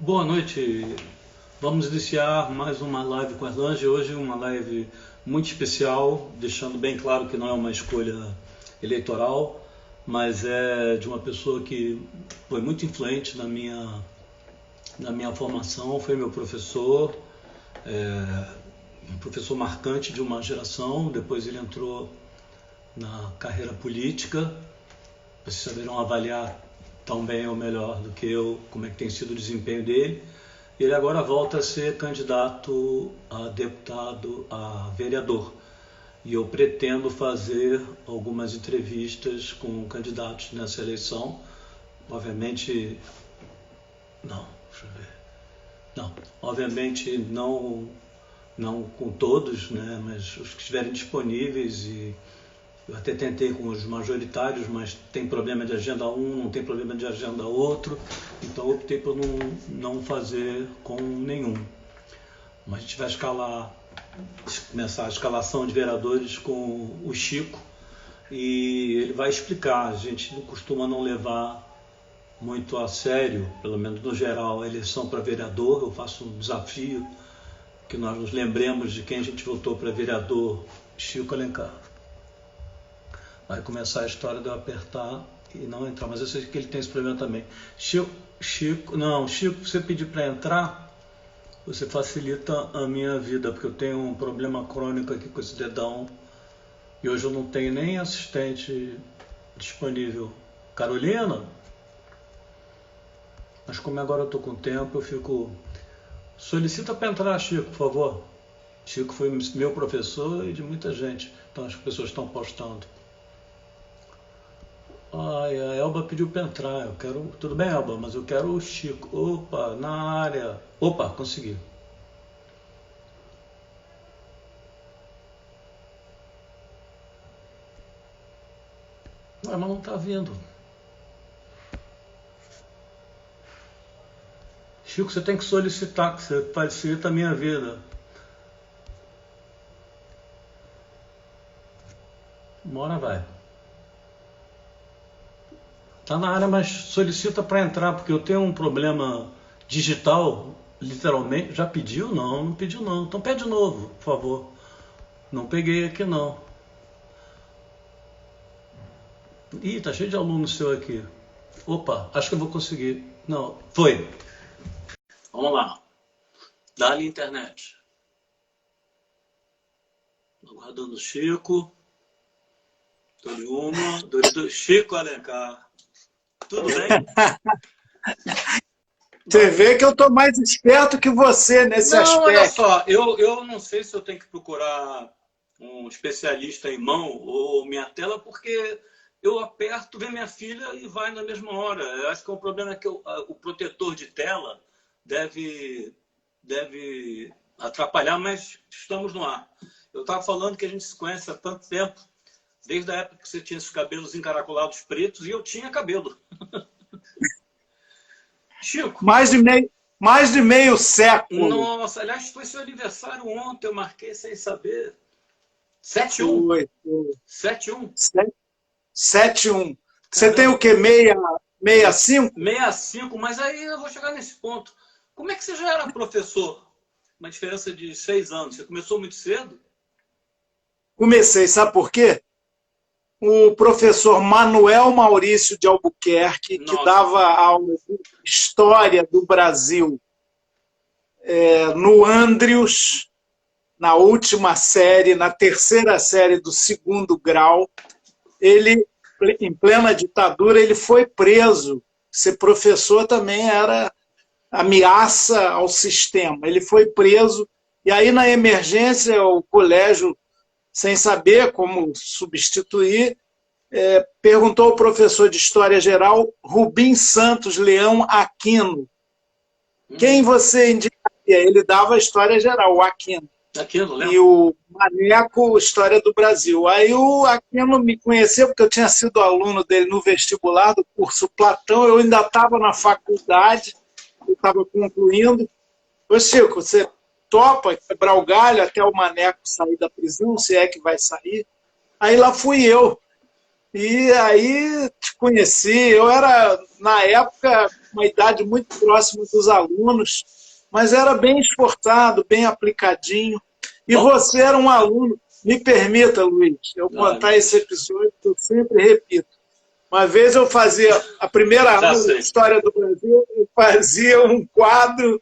Boa noite. Vamos iniciar mais uma live com a Erlange. Hoje uma live muito especial, deixando bem claro que não é uma escolha eleitoral, mas é de uma pessoa que foi muito influente na minha formação, foi meu professor, um professor marcante de uma geração. Depois ele entrou na carreira política. Vocês saberão avaliar tão bem ou melhor do que eu como é que tem sido o desempenho dele. Ele agora volta a ser candidato a deputado, a vereador. E eu pretendo fazer algumas entrevistas com candidatos nessa eleição. Obviamente, não, deixa eu ver. Não, obviamente não com todos, né, mas os que estiverem disponíveis. E eu até tentei com os majoritários, mas tem problema de agenda um, não tem problema de agenda outro, então eu optei por não fazer com nenhum. Mas a gente vai começar a escalação de vereadores com o Chico, e ele vai explicar. A gente costuma não levar muito a sério, pelo menos no geral, a eleição para vereador. Eu faço um desafio que nós nos lembremos de quem a gente votou para vereador: Chico Alencar. Vai começar a história de eu apertar e não entrar, mas eu sei que ele tem esse problema também. Chico, se você pedir para entrar, você facilita a minha vida, porque eu tenho um problema crônico aqui com esse dedão e hoje eu não tenho nem assistente disponível. Carolina? Mas como agora eu estou com tempo, eu fico... Solicita para entrar, Chico, por favor. Chico foi meu professor e de muita gente, então as pessoas estão postando. Ai, a Elba pediu para entrar. Eu quero. Tudo bem, Elba, mas eu quero o Chico. Opa, na área. Opa, consegui. Mas não está vindo. Chico, você tem que solicitar, que você facilita a minha vida. Uma hora vai. Está na área, mas solicita para entrar, porque eu tenho um problema digital, literalmente. Já pediu? Não, não pediu não. Então pede de novo, por favor. Não peguei aqui não. Ih, tá cheio de aluno seu aqui. Opa, acho que eu vou conseguir. Não, foi. Vamos lá. Dá-lhe internet. Aguardando o Chico. Dou-lhe uma. Dou-lhe Chico Alencar. Tudo bem? Você vê que eu estou mais esperto que você nesse Não, olha aspecto. só, eu não sei se eu tenho que procurar um especialista em mão ou minha tela, porque eu aperto, vem minha filha e vai na mesma hora. Eu acho que o problema é que o protetor de tela deve atrapalhar, mas estamos no ar. Eu estava falando que a gente se conhece há tanto tempo, desde a época que você tinha esses cabelos encaracolados pretos e eu tinha cabelo. Chico. Mais de meio século. Nossa, aliás, foi seu aniversário ontem, eu marquei sem saber. 7-1. Foi. 7-1. 7-1. Você tem Caramba. o quê? 65? 65, mas aí eu vou chegar nesse ponto. Como é que você já era professor? Uma diferença de 6 anos. Você começou muito cedo? Comecei, sabe por quê? O professor Manuel Maurício de Albuquerque, que Nossa. dava aula de História do Brasil no Andrius, na última série, na terceira série do segundo grau, ele, em plena ditadura, ele foi preso. Ser professor também era ameaça ao sistema. Ele foi preso, e aí na emergência o colégio, sem saber como substituir, perguntou ao professor de História Geral, Rubim Santos Leão Aquino. Quem você indicaria? Ele dava a História Geral, o Aquino. E o Maneco, História do Brasil. Aí o Aquino me conheceu, porque eu tinha sido aluno dele no vestibular do curso Platão, eu ainda estava na faculdade, eu estava concluindo. Ô Chico, você topa quebrar o galho até o Maneco sair da prisão, se é que vai sair? Aí lá fui eu. E aí te conheci. Eu era, na época, uma idade muito próxima dos alunos, mas era bem esforçado, bem aplicadinho. E Bom, você era um aluno. Me permita, Luiz, eu contar esse episódio que eu sempre repito. Uma vez eu fazia a primeira já aula de sei. História do Brasil, eu fazia um quadro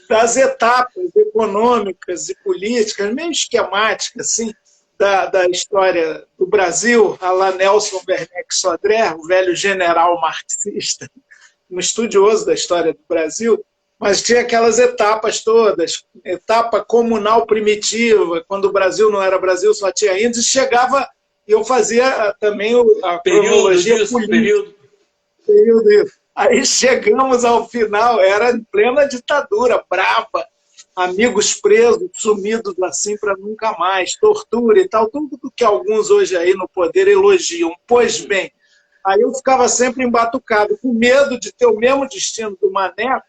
das etapas econômicas e políticas, meio esquemáticas, assim, da história do Brasil, a lá Nelson Werneck Sodré, o velho general marxista, um estudioso da história do Brasil, mas tinha aquelas etapas todas, etapa comunal primitiva, quando o Brasil não era Brasil, só tinha índios, e chegava, e eu fazia também a cronologia política. Período. Aí chegamos ao final, era em plena ditadura, braba, amigos presos, sumidos assim para nunca mais, tortura e tal, tudo que alguns hoje aí no poder elogiam. Pois bem, aí eu ficava sempre embatucado, com medo de ter o mesmo destino do Maneco,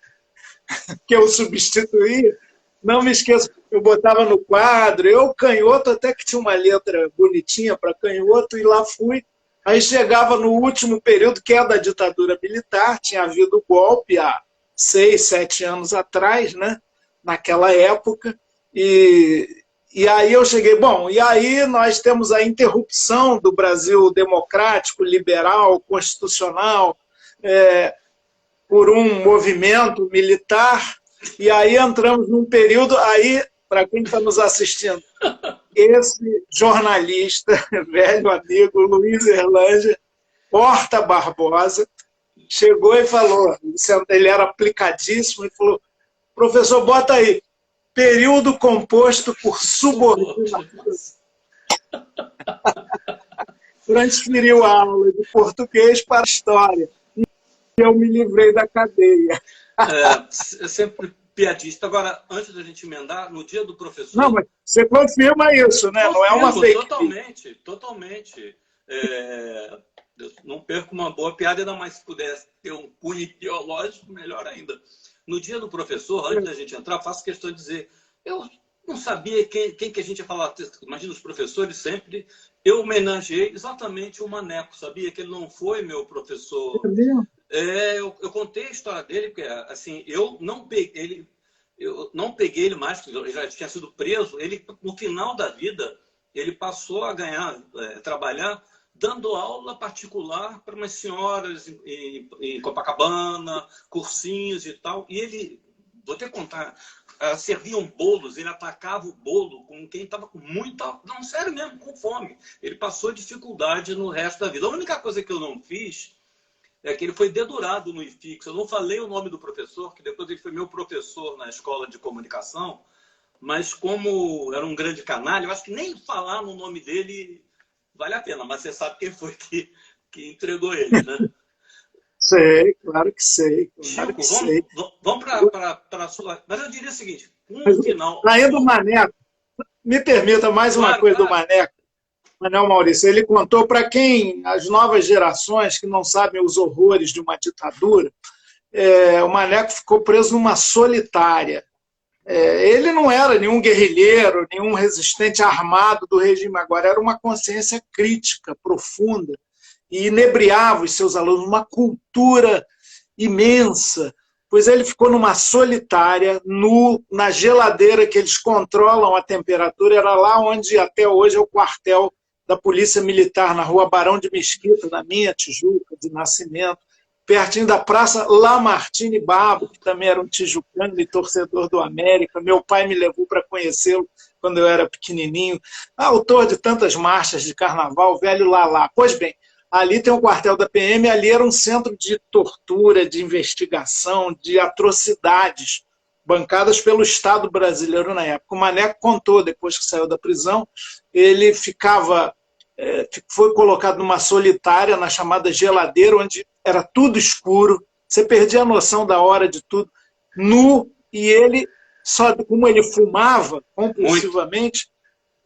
que eu substituía. Não me esqueço, eu botava no quadro, eu canhoto, até que tinha uma letra bonitinha para canhoto, e lá fui. Aí chegava no último período, que é da ditadura militar, tinha havido golpe há 6, 7 anos atrás, né? Naquela época, e aí eu cheguei, bom, e aí nós temos a interrupção do Brasil democrático, liberal, constitucional, por um movimento militar, e aí entramos num período, aí, para quem está nos assistindo, esse jornalista, velho amigo, Luiz Erlanger, Horta Barbosa, chegou e falou, ele era aplicadíssimo, e falou, professor, bota aí, período composto por subordinação. Transferiu a aula de português para a história. E eu me livrei da cadeia. É sempre piadista. Agora, antes da gente emendar, no dia do professor... Não, mas você confirma isso, né? Não é uma fake. Totalmente, totalmente. Eu não perco uma boa piada, ainda mais se pudesse ter um cunho ideológico, melhor ainda. No dia do professor, antes da gente entrar, faço questão de dizer, eu não sabia quem que a gente ia falar. Imagina, os professores sempre... Eu homenageei exatamente o Maneco, sabia? Que ele não foi meu professor. Eu contei a história dele, porque assim, eu não peguei ele mais, porque ele já tinha sido preso. Ele, no final da vida, ele passou a trabalhar dando aula particular para umas senhoras em Copacabana, cursinhos e tal. E ele, vou te contar, serviam bolos, ele atacava o bolo com quem estava com muita... Não, sério mesmo, com fome. Ele passou dificuldade no resto da vida. A única coisa que eu não fiz é que ele foi dedurado no IFIX. Eu não falei o nome do professor, que depois ele foi meu professor na escola de comunicação, mas como era um grande canalha, eu acho que nem falar no nome dele vale a pena, mas você sabe quem foi que entregou ele, né? Sei, claro que sei. Chico, que sei. Vamos para a sua... Mas eu diria o seguinte, no final... Saindo do Maneco, me permita mais uma coisa do Maneco. Manuel Maurício, ele contou para quem, as novas gerações que não sabem os horrores de uma ditadura, o Maneco ficou preso numa solitária. Ele não era nenhum guerrilheiro, nenhum resistente armado do regime, agora era uma consciência crítica, profunda, e inebriava os seus alunos, uma cultura imensa, pois ele ficou numa solitária, na geladeira que eles controlam a temperatura, era lá onde até hoje é o quartel da Polícia Militar, na rua Barão de Mesquita, na minha Tijuca, de Nascimento, pertinho da Praça Lamartine Babo, que também era um tijucano e torcedor do América. Meu pai me levou para conhecê-lo quando eu era pequenininho. Autor de tantas marchas de carnaval, velho Lalá. Pois bem, ali tem o quartel da PM, ali era um centro de tortura, de investigação, de atrocidades, bancadas pelo Estado brasileiro na época. O Maneco contou, depois que saiu da prisão, ele foi colocado numa solitária, na chamada geladeira, onde era tudo escuro, você perdia a noção da hora de tudo, nu, e ele, só como ele fumava compulsivamente,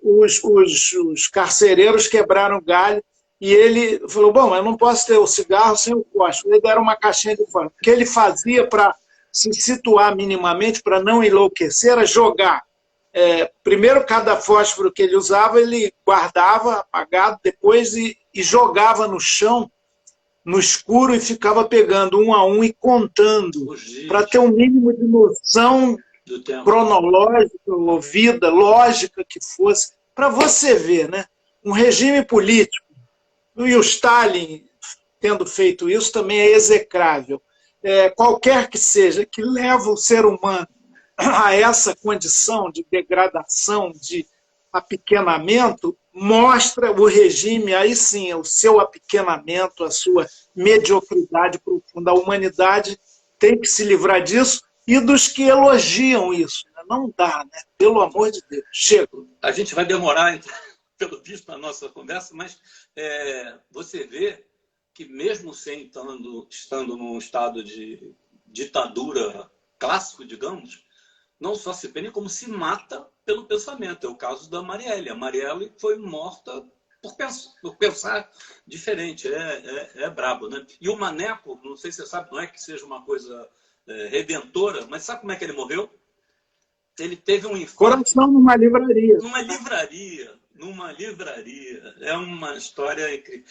os carcereiros quebraram o galho, e ele falou, bom, eu não posso ter o cigarro sem o fósforo. Ele deram uma caixinha de fósforo. O que ele fazia para se situar minimamente, para não enlouquecer, era jogar. Primeiro, cada fósforo que ele usava, ele guardava apagado, depois e jogava no chão, no escuro, e ficava pegando um a um e contando, para ter um mínimo de noção cronológica, ou vida, lógica que fosse, para você ver, né? Um regime político, e o Stalin, tendo feito isso, também é execrável. Qualquer que seja, que leva o ser humano a essa condição de degradação, de apequenamento, mostra o regime, aí sim, o seu apequenamento, a sua mediocridade profunda. A humanidade tem que se livrar disso e dos que elogiam isso. Não dá, né? Pelo amor de Deus. Chega. A gente vai demorar, então, pelo visto, na nossa conversa, mas você vê que mesmo sem estando num estado de ditadura clássico, digamos, não só se prende, como se mata pelo pensamento. É o caso da Marielle. A Marielle foi morta por pensar diferente. É brabo, né? E o Maneco, não sei se você sabe, não é que seja uma coisa redentora, mas sabe como é que ele morreu? Ele teve um infarto. Coração numa livraria. Numa livraria. É uma história incrível.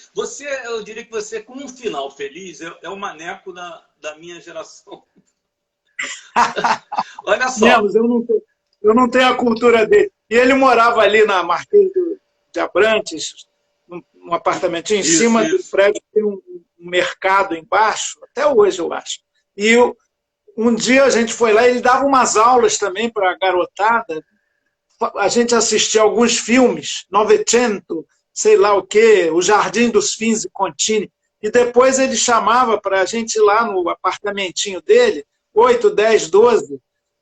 Eu diria que você, com um final feliz, é o Maneco da minha geração. Olha só. Eu não tenho a cultura dele. E ele morava ali na Marquês de Abrantes, num apartamentinho em cima do prédio, tem um mercado embaixo, até hoje, eu acho. E um dia a gente foi lá, ele dava umas aulas também para a garotada. A gente assistia alguns filmes, Novecento, sei lá o quê, O Jardim dos Fins e Contini. E depois ele chamava para a gente ir lá no apartamentinho dele, 8, 10, 12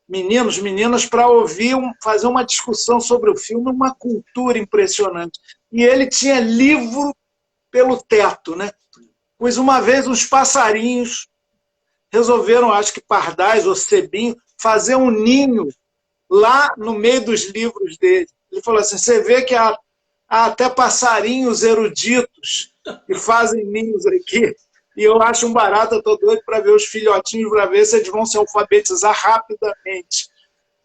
meninos, meninas, para ouvir, fazer uma discussão sobre o filme, uma cultura impressionante. E ele tinha livro pelo teto, né? Pois uma vez uns passarinhos resolveram, acho que pardais ou cebinho, fazer um ninho lá no meio dos livros dele. Ele falou assim, você vê que há até passarinhos eruditos que fazem ninhos aqui. E eu acho um barato, eu estou doido para ver os filhotinhos, para ver se eles vão se alfabetizar rapidamente.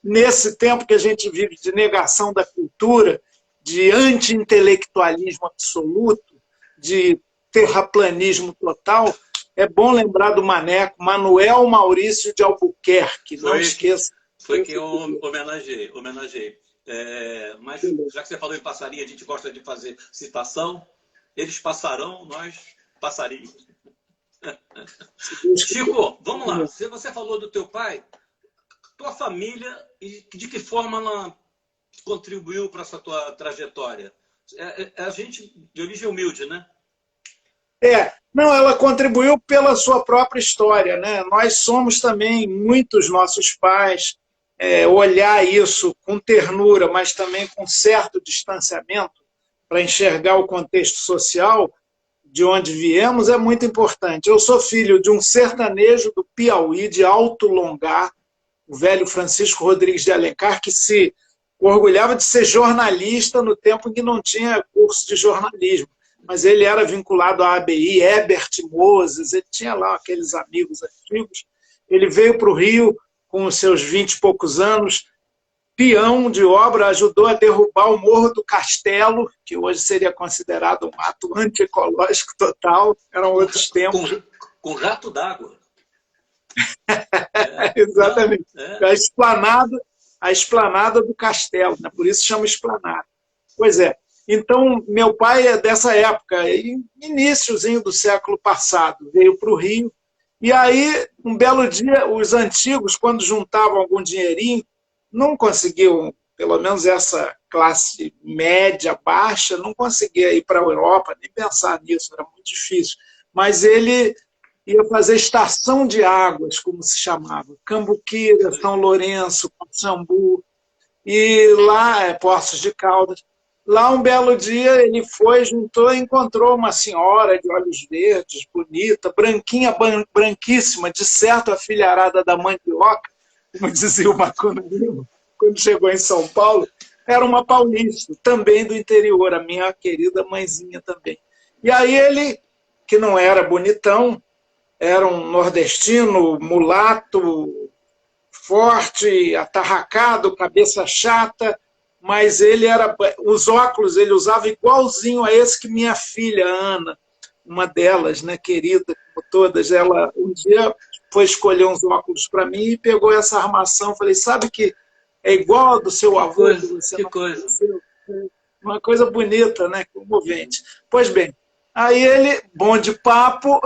Nesse tempo que a gente vive de negação da cultura, de anti-intelectualismo absoluto, de terraplanismo total, é bom lembrar do Maneco, Manuel Maurício de Albuquerque, não esqueça. Foi que eu homenageei. Mas já que você falou em passarinho, a gente gosta de fazer citação. Eles passarão, nós passarinhos. Chico, vamos lá. Você falou do teu pai, tua família, e de que forma ela contribuiu para essa tua trajetória? A gente de origem humilde, né? Não, ela contribuiu pela sua própria história, né? Nós somos também, muitos nossos pais, olhar isso com ternura, mas também com certo distanciamento, para enxergar o contexto social de onde viemos, é muito importante. Eu sou filho de um sertanejo do Piauí, de Alto Longar, o velho Francisco Rodrigues de Alencar, que se orgulhava de ser jornalista no tempo em que não tinha curso de jornalismo. Mas ele era vinculado à ABI, Herbert Moses, ele tinha lá aqueles amigos antigos. Ele veio para o Rio com os seus 20 e poucos anos, peão de obra, ajudou a derrubar o Morro do Castelo, que hoje seria considerado um ato antiecológico total, eram outros tempos. Com jato d'água. Exatamente. A esplanada do castelo, né? Por isso chama esplanada. Pois é. Então, meu pai é dessa época, iníciozinho do século passado, veio para o Rio, e aí, um belo dia, os antigos, quando juntavam algum dinheirinho, não conseguiam, pelo menos essa classe média, baixa, não conseguia ir para a Europa, nem pensar nisso, era muito difícil. Mas ele ia fazer estação de águas, como se chamava, Cambuquira, São Lourenço, Pacaembu, e lá, Poços de Caldas. Lá, um belo dia, ele foi, juntou e encontrou uma senhora de olhos verdes, bonita, branquinha, branquíssima, de certo a filharada da mandioca, como dizia o Macuno Lima, quando chegou em São Paulo, era uma paulista, também do interior, a minha querida mãezinha também. E aí ele, que não era bonitão, era um nordestino, mulato, forte, atarracado, cabeça chata, mas ele era, os óculos ele usava igualzinho a esse que minha filha, Ana, uma delas, né, querida, como todas, ela um dia foi escolher uns óculos para mim e pegou essa armação. Falei, sabe que é igual ao do seu avô, que você Que não coisa. conheceu? Uma coisa bonita, né, comovente. Pois bem, aí ele, bom de papo,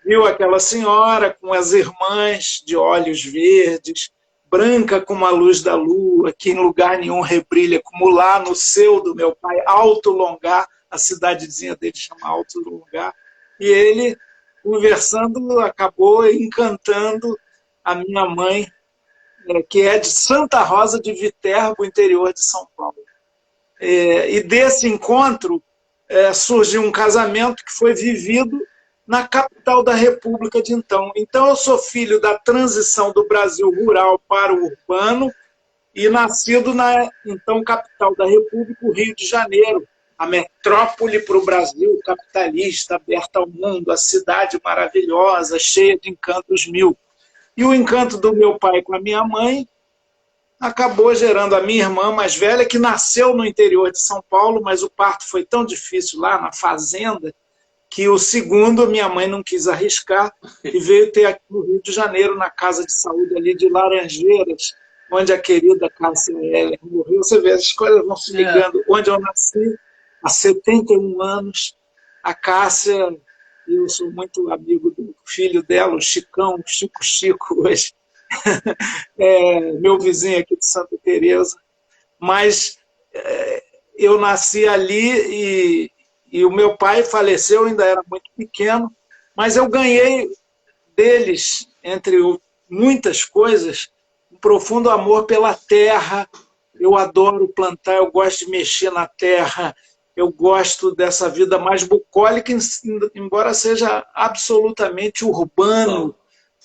viu aquela senhora com as irmãs de olhos verdes, branca como a luz da lua, que em lugar nenhum rebrilha, como lá no seu do meu pai, Alto Longar, a cidadezinha dele chama Alto Longar, e ele, conversando, acabou encantando a minha mãe, que é de Santa Rosa de Viterbo, interior de São Paulo. E desse encontro surgiu um casamento que foi vivido na capital da República de então. Então, eu sou filho da transição do Brasil rural para o urbano e nascido na, então, capital da República, o Rio de Janeiro, a metrópole para o Brasil, capitalista, aberta ao mundo, a cidade maravilhosa, cheia de encantos mil. E o encanto do meu pai com a minha mãe acabou gerando a minha irmã mais velha, que nasceu no interior de São Paulo, mas o parto foi tão difícil lá na fazenda, que o segundo minha mãe não quis arriscar e veio ter aqui no Rio de Janeiro, na casa de saúde ali de Laranjeiras, onde a querida Cássia Heller morreu. Você vê, as coisas vão se ligando. Onde eu nasci, há 71 anos, a Cássia, e eu sou muito amigo do filho dela, o Chicão, Chico hoje, meu vizinho aqui de Santa Teresa, mas eu nasci ali e o meu pai faleceu, eu ainda era muito pequeno, mas eu ganhei deles, entre muitas coisas, um profundo amor pela terra. Eu adoro plantar, eu gosto de mexer na terra, eu gosto dessa vida mais bucólica, embora seja absolutamente urbano,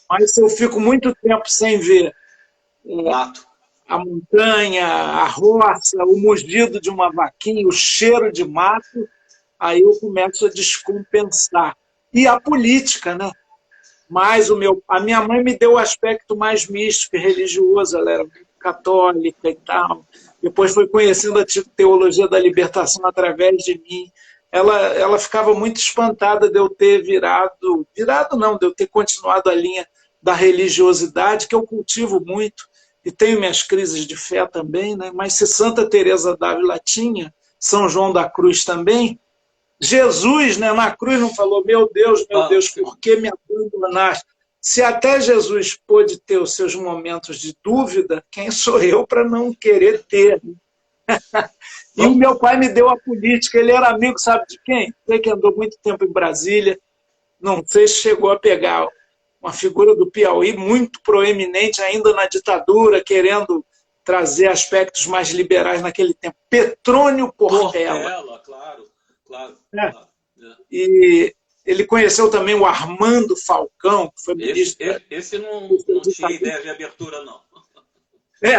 mas eu fico muito tempo sem ver a montanha, a roça, o mugido de uma vaquinha, o cheiro de mato, aí eu começo a descompensar. E a política, né? Mas a minha mãe me deu o aspecto mais místico e religioso, ela era católica e tal. Depois foi conhecendo a teologia da libertação através de mim. Ela ficava muito espantada de eu ter virado não, de eu ter continuado a linha da religiosidade, que eu cultivo muito, e tenho minhas crises de fé também, né? Mas se Santa Teresa d'Ávila tinha, São João da Cruz também, Jesus, né, na cruz não falou, meu Deus, por que me abandonaste? Se até Jesus pôde ter os seus momentos de dúvida, quem sou eu para não querer ter? E o meu pai me deu a política, ele era amigo, sabe de quem? Sei que andou muito tempo em Brasília, não sei se chegou a pegar uma figura do Piauí muito proeminente ainda na ditadura, querendo trazer aspectos mais liberais naquele tempo. Petrônio Portela. Claro. E ele conheceu também o Armando Falcão, que foi ministro. Esse não tinha ideia de abertura, não.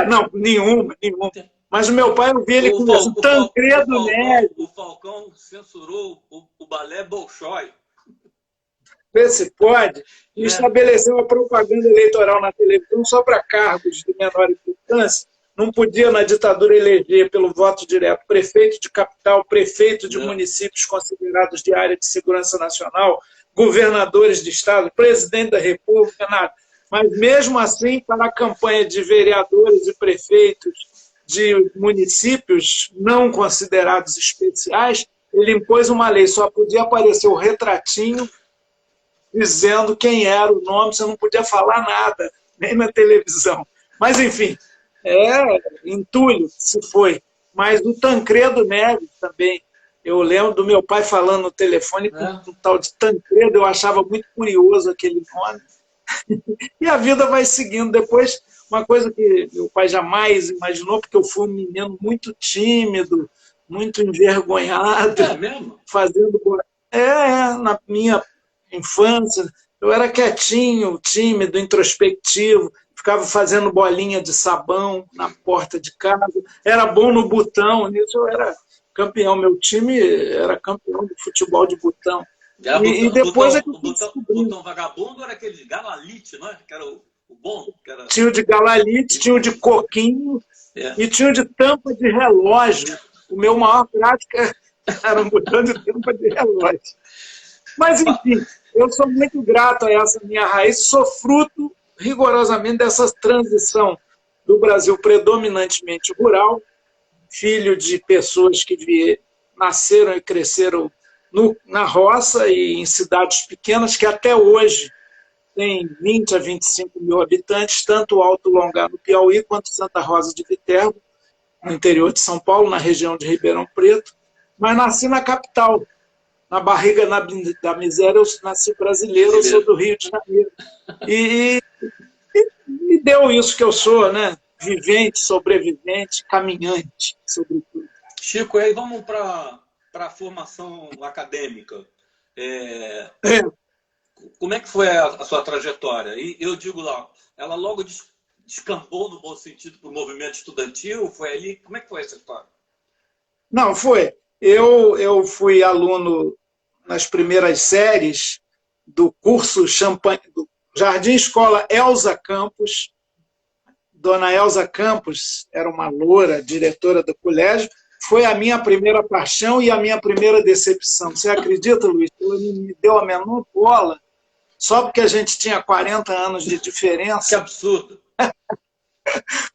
Não, nenhuma. Mas o meu pai, eu vi ele conversando. Tancredo Neves. O Falcão censurou o balé Bolshoi. Vê se pode. E estabeleceu a propaganda eleitoral na televisão só para cargos de menor importância. Não podia, na ditadura, eleger pelo voto direto prefeito de capital, prefeito de municípios considerados de área de segurança nacional, governadores de estado, presidente da república, nada. Mas, mesmo assim, para a campanha de vereadores e prefeitos de municípios não considerados especiais, ele impôs uma lei, só podia aparecer o retratinho dizendo quem era o nome, você não podia falar nada, nem na televisão. Mas, enfim, entulho se foi. Mas o Tancredo Neves também, eu lembro do meu pai falando no telefone com um tal de Tancredo, eu achava muito curioso aquele nome. E a vida vai seguindo. Depois, uma coisa que meu pai jamais imaginou, porque eu fui um menino muito tímido, muito envergonhado. É mesmo? Na minha infância, eu era quietinho, tímido, introspectivo, ficava fazendo bolinha de sabão na porta de casa, era bom no botão, nisso eu era campeão, meu time era campeão de futebol de botão. E depois o botão vagabundo era aquele de galalite, não é? Que era o bom. Tinha o de galalite, tinha o de coquinho, E tinha de tampa de relógio. O meu maior prática era um botão de tampa de relógio. Mas, enfim, eu sou muito grato a essa minha raiz, sou fruto rigorosamente dessa transição do Brasil predominantemente rural, filho de pessoas que nasceram e cresceram na roça e em cidades pequenas, que até hoje tem 20 a 25 mil habitantes, tanto Alto Longá, no Piauí, quanto Santa Rosa de Viterbo, no interior de São Paulo, na região de Ribeirão Preto, mas nasci na capital, na barriga da miséria, eu nasci brasileiro, eu sou do Rio de Janeiro. E me deu isso que eu sou, né? Vivente, sobrevivente, caminhante, sobretudo. Chico, aí vamos para a formação acadêmica. Como é que foi a sua trajetória? E eu digo lá, ela logo descambou, no bom sentido, para o movimento estudantil? Foi ali? Como é que foi essa história? Não, foi. Eu fui aluno nas primeiras séries do curso do Jardim Escola Elza Campos. Dona Elza Campos era uma loura, diretora do colégio. Foi a minha primeira paixão e a minha primeira decepção. Você acredita, Luiz? Ela não me deu a menor bola, só porque a gente tinha 40 anos de diferença. Que absurdo!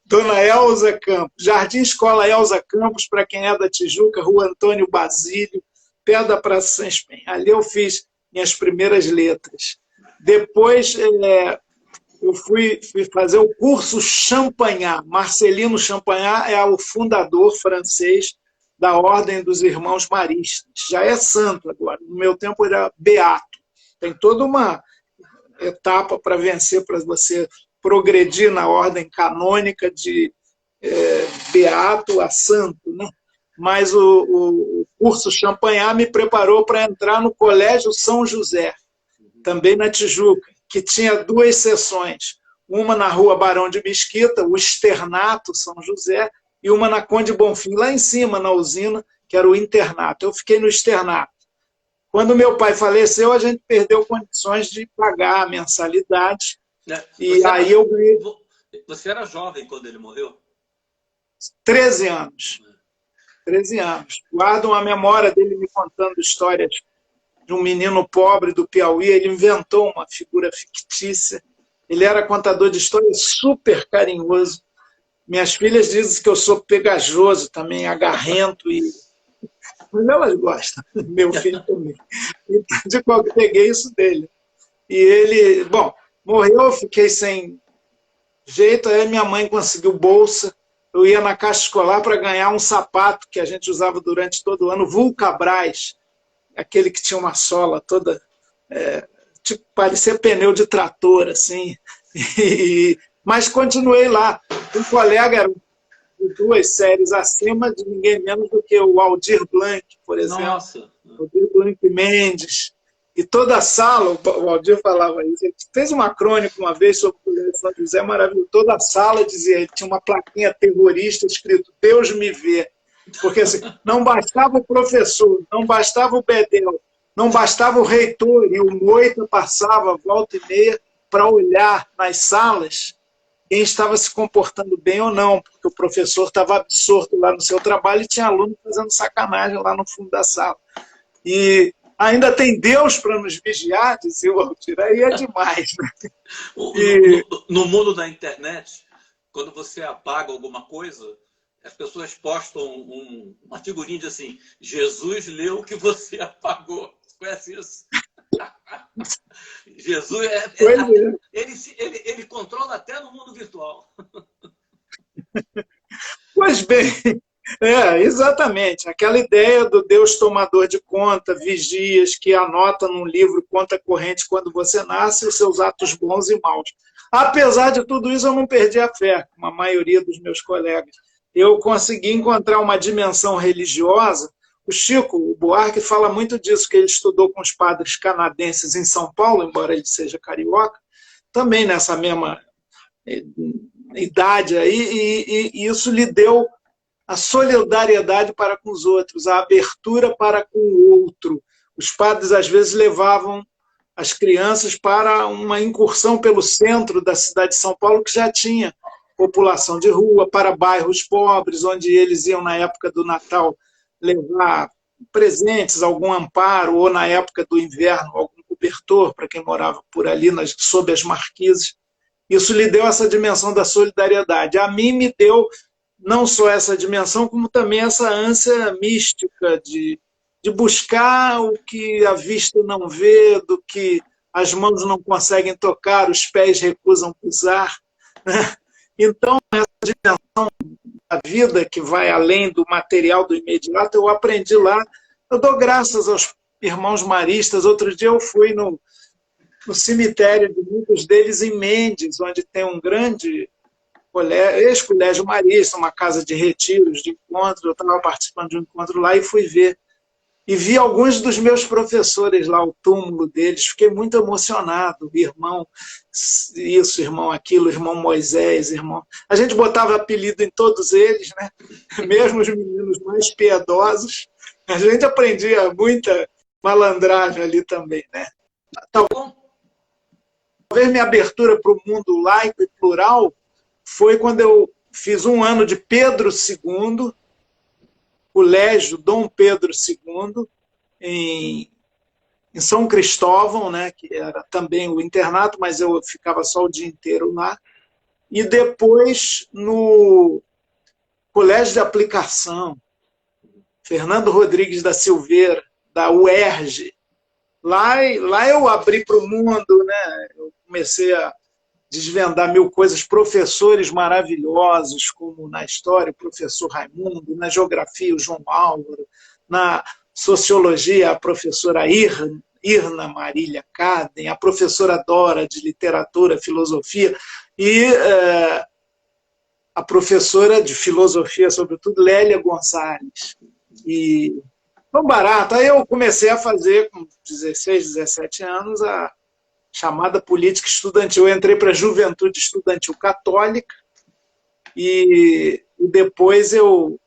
Dona Elza Campos, Jardim Escola Elza Campos, para quem é da Tijuca, Rua Antônio Basílio, pé da Praça Sans Penha. Ali eu fiz minhas primeiras letras. Depois eu fui fazer o curso Champagnat. Marcelino Champagnat é o fundador francês da Ordem dos Irmãos Maristas. Já é santo agora. No meu tempo era beato. Tem toda uma etapa para vencer, para você progredir na ordem canônica de beato a santo, né? Mas o curso Champagnat me preparou para entrar no Colégio São José, também na Tijuca, que tinha 2 seções, uma na Rua Barão de Mesquita, o Externato São José, e uma na Conde Bonfim, lá em cima, na usina, que era o internato. Eu fiquei no externato. Quando meu pai faleceu, a gente perdeu condições de pagar a mensalidade, aí eu ganhei... Você era jovem quando ele morreu? 13 anos. 13 anos. Guardo uma memória dele me contando histórias de um menino pobre do Piauí. Ele inventou uma figura fictícia. Ele era contador de histórias, super carinhoso. Minhas filhas dizem que eu sou pegajoso também, agarrento, mas elas gostam. Meu filho também. Então, de qualquer peguei isso dele. E ele, morreu, eu fiquei sem jeito, aí minha mãe conseguiu bolsa. Eu ia na caixa escolar para ganhar um sapato que a gente usava durante todo o ano, Vulcabras, aquele que tinha uma sola toda, tipo, parecia pneu de trator, assim. Mas continuei lá. Um colega era de 2 séries acima de ninguém menos do que o Aldir Blanc, por exemplo. Nossa! Aldir Blanc Mendes. E toda a sala, o Aldir falava isso, ele fez uma crônica uma vez sobre o Colégio São José, maravilhoso. Toda a sala dizia, ele tinha uma plaquinha terrorista escrito Deus me vê. Porque assim, não bastava o professor, não bastava o bedel, não bastava o reitor, e o moita passava volta e meia para olhar nas salas quem estava se comportando bem ou não, porque o professor estava absorto lá no seu trabalho e tinha aluno fazendo sacanagem lá no fundo da sala. E ainda tem Deus para nos vigiar, dizia o Aldir, aí é demais. Né? No mundo da internet, quando você apaga alguma coisa, as pessoas postam uma figurinha de assim, Jesus leu o que você apagou. Você conhece isso? Jesus ele controla até no mundo virtual. Pois bem, exatamente. Aquela ideia do Deus tomador de conta, vigias, que anota num livro conta corrente quando você nasce, os seus atos bons e maus. Apesar de tudo isso, eu não perdi a fé, como a maioria dos meus colegas. Eu consegui encontrar uma dimensão religiosa. O Chico Buarque fala muito disso, que ele estudou com os padres canadenses em São Paulo, embora ele seja carioca, também nessa mesma idade aí, e isso lhe deu a solidariedade para com os outros, a abertura para com o outro. Os padres, às vezes, levavam as crianças para uma incursão pelo centro da cidade de São Paulo, que já tinha população de rua, para bairros pobres, onde eles iam, na época do Natal, levar presentes, algum amparo, ou na época do inverno, algum cobertor para quem morava por ali, sob as marquises. Isso lhe deu essa dimensão da solidariedade. A mim me deu não só essa dimensão, como também essa ânsia mística de buscar o que a vista não vê, do que as mãos não conseguem tocar, os pés recusam pisar, né? Então, essa dimensão da vida que vai além do material, do imediato, eu aprendi lá. Eu dou graças aos irmãos maristas. Outro dia eu fui no cemitério de muitos deles em Mendes, onde tem um grande ex-colégio marista, uma casa de retiros, de encontros. Eu estava participando de um encontro lá e fui ver. E vi alguns dos meus professores lá, o túmulo deles, fiquei muito emocionado. Irmão isso, irmão aquilo, irmão Moisés, irmão... A gente botava apelido em todos eles, né? Mesmo os meninos mais piedosos. A gente aprendia muita malandragem ali também, né? Talvez minha abertura para o mundo laico e plural foi quando eu fiz um ano de Pedro II, Colégio Dom Pedro II, em São Cristóvão, né, que era também o internato, mas eu ficava só o dia inteiro lá. E depois no Colégio de Aplicação, Fernando Rodrigues da Silveira, da UERJ. Lá eu abri para o mundo, né? Eu comecei a desvendar mil coisas, professores maravilhosos, como na história o professor Raimundo, na geografia o João Álvaro, na sociologia a professora Irna Marília Caden, a professora Dora de literatura, filosofia, e a professora de filosofia, sobretudo, Lélia Gonçalves. E foi barato. Aí eu comecei a fazer, com 16, 17 anos, a chamada política estudantil. Eu entrei para a Juventude Estudantil Católica e depois eu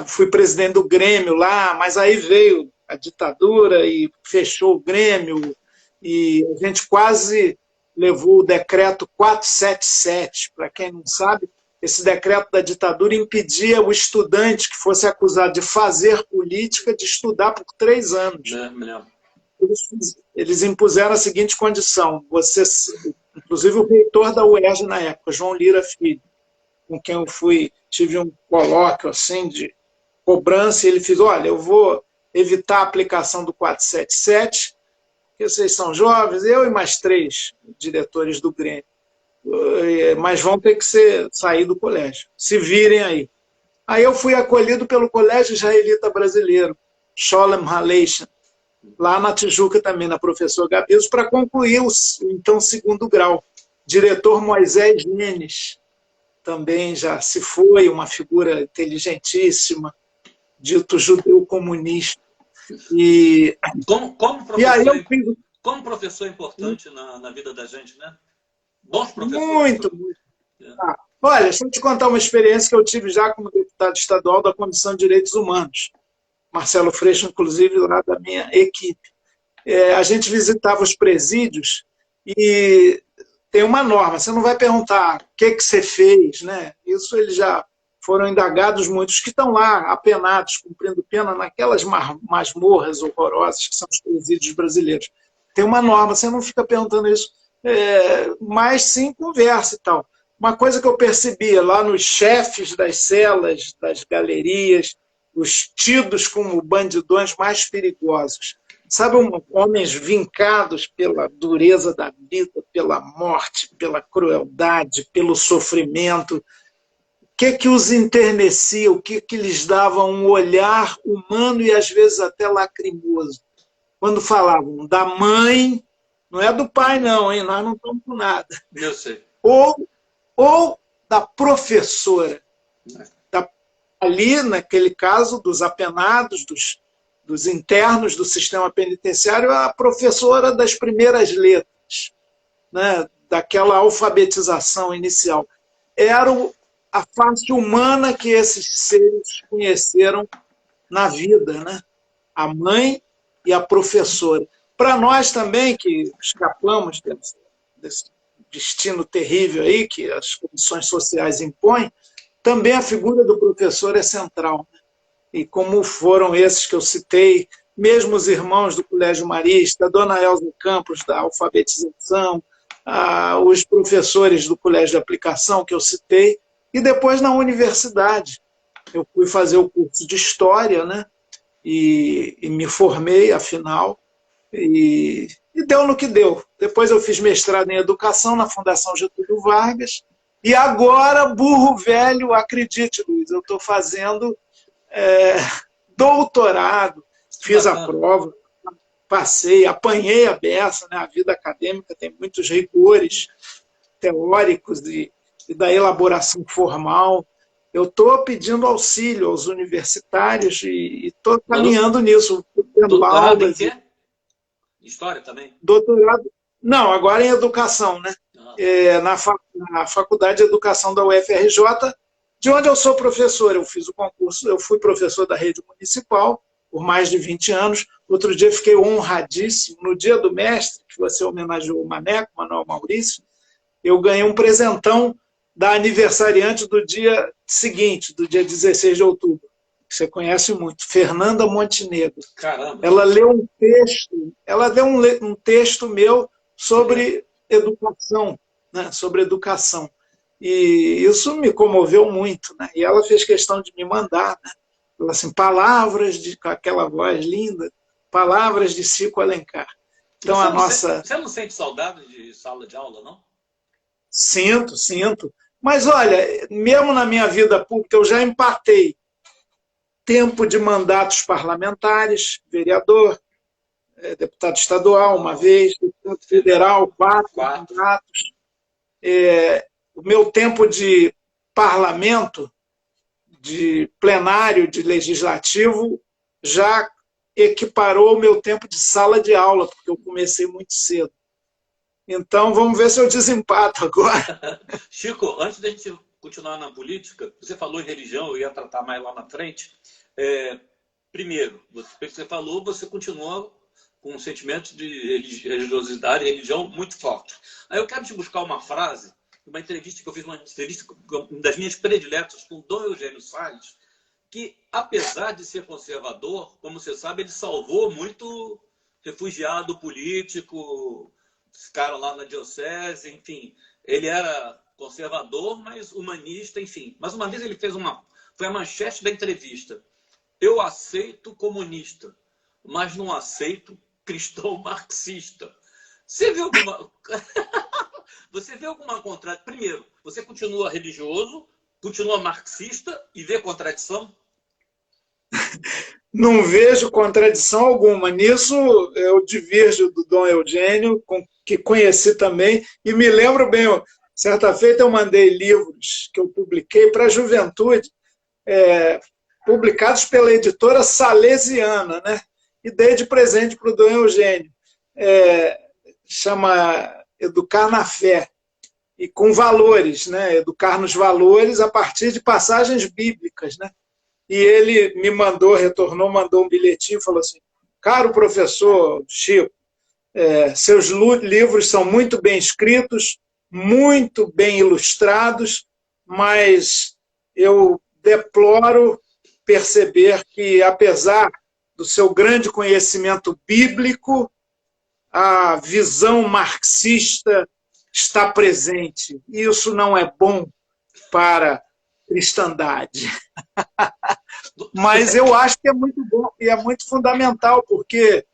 fui presidente do Grêmio lá, mas aí veio a ditadura e fechou o Grêmio e a gente quase levou o decreto 477. Para quem não sabe, esse decreto da ditadura impedia o estudante que fosse acusado de fazer política de estudar por 3 anos. Eles impuseram a seguinte condição, inclusive o reitor da UERJ na época, João Lira Filho, com quem eu tive um colóquio assim, de cobrança, e ele fez, olha, eu vou evitar a aplicação do 477, porque vocês são jovens, eu e mais 3 diretores do Grêmio, mas vão ter que sair do colégio, se virem aí. Aí eu fui acolhido pelo Colégio Israelita Brasileiro, Sholem Aleichem, lá na Tijuca também, na professor Gabezo, para concluir o então 2º grau. Diretor Moisés Menes, também já se foi, uma figura inteligentíssima, dito judeu comunista. Como professor importante na vida da gente, né? Bons professores. Muito. Olha, deixa eu te contar uma experiência que eu tive já como deputado estadual da Comissão de Direitos Humanos. Marcelo Freixo, inclusive, lá da minha equipe. A gente visitava os presídios e tem uma norma, você não vai perguntar o que você fez, né? Isso eles já foram indagados muitos que estão lá, apenados, cumprindo pena naquelas masmorras horrorosas que são os presídios brasileiros. Tem uma norma, você não fica perguntando isso, mas sim conversa e tal. Uma coisa que eu percebia lá nos chefes das celas, das galerias, os tidos como bandidões mais perigosos. Sabe, homens vincados pela dureza da vida, pela morte, pela crueldade, pelo sofrimento. O que os enternecia, o que lhes dava um olhar humano e às vezes até lacrimoso? Quando falavam da mãe, não é do pai não, hein? Nós não estamos com nada. Eu sei. Ou da professora. Ali, naquele caso, dos apenados, dos internos do sistema penitenciário, a professora das primeiras letras, né, daquela alfabetização inicial. Era a face humana que esses seres conheceram na vida, né? A mãe e a professora. Para nós também, que escapamos desse destino terrível aí que as condições sociais impõem, também a figura do professor é central. E como foram esses que eu citei, mesmo os irmãos do Colégio Marista, a dona Elza Campos, da alfabetização, os professores do Colégio de Aplicação, que eu citei, e depois na universidade. Eu fui fazer o curso de História, né? E me formei, afinal, e deu no que deu. Depois eu fiz mestrado em Educação na Fundação Getúlio Vargas, e agora, burro velho, acredite, Luiz, eu estou fazendo doutorado, fiz a prova, passei, apanhei a beça, né? A vida acadêmica tem muitos rigores teóricos e da elaboração formal. Eu estou pedindo auxílio aos universitários e estou caminhando nisso. Doutorado em quê? História também? Doutorado. Não, agora em Educação, né? Na Faculdade de Educação da UFRJ, de onde eu sou professor. Eu fiz o concurso, eu fui professor da rede municipal por mais de 20 anos. Outro dia fiquei honradíssimo, no Dia do Mestre, que você homenageou o Maneco, Manuel Maurício, eu ganhei um presentão da aniversariante do dia seguinte, do dia 16 de outubro, que você conhece muito, Fernanda Montenegro. Caramba. Ela leu um texto meu sobre educação, né? Sobre educação. E isso me comoveu muito, né? E ela fez questão de me mandar, né? Ela assim, com aquela voz linda, palavras de Cico Alencar. Então você não sente saudade de sala de aula, não? Sinto. Mas olha, mesmo na minha vida pública, eu já empatei tempo de mandatos parlamentares, vereador, deputado estadual uma vez, deputado federal, quatro mandatos. O meu tempo de parlamento, de plenário, de legislativo, já equiparou o meu tempo de sala de aula, porque eu comecei muito cedo. Então, vamos ver se eu desempato agora. Chico, antes da gente continuar na política, você falou em religião, eu ia tratar mais lá na frente. Primeiro, você falou, você continua com um sentimento de religiosidade e religião muito forte. Aí eu quero te buscar uma frase, uma entrevista que eu fiz, uma das minhas prediletas com Dom Eugênio Salles, que, apesar de ser conservador, como você sabe, ele salvou muito refugiado político, esse cara lá na diocese, enfim. Ele era conservador, mas humanista, enfim. Mas uma vez ele fez foi a manchete da entrevista. Eu aceito comunista, mas não aceito cristão marxista. Você vê alguma contradição? Primeiro, você continua religioso, continua marxista e vê contradição? Não vejo contradição alguma. Nisso, eu divirjo do Dom Eugênio, que conheci também, e me lembro bem, certa feita eu mandei livros que eu publiquei para a juventude, publicados pela editora Salesiana, né? E dei de presente para o Dom Eugênio. Chama Educar na Fé, e com valores, né? Educar nos valores a partir de passagens bíblicas, né? E ele me retornou, mandou um bilhetinho e falou assim: caro professor Chico, seus livros são muito bem escritos, muito bem ilustrados, mas eu deploro perceber que, apesar do seu grande conhecimento bíblico, a visão marxista está presente. E isso não é bom para a cristandade. Mas eu acho que é muito bom e é muito fundamental, porque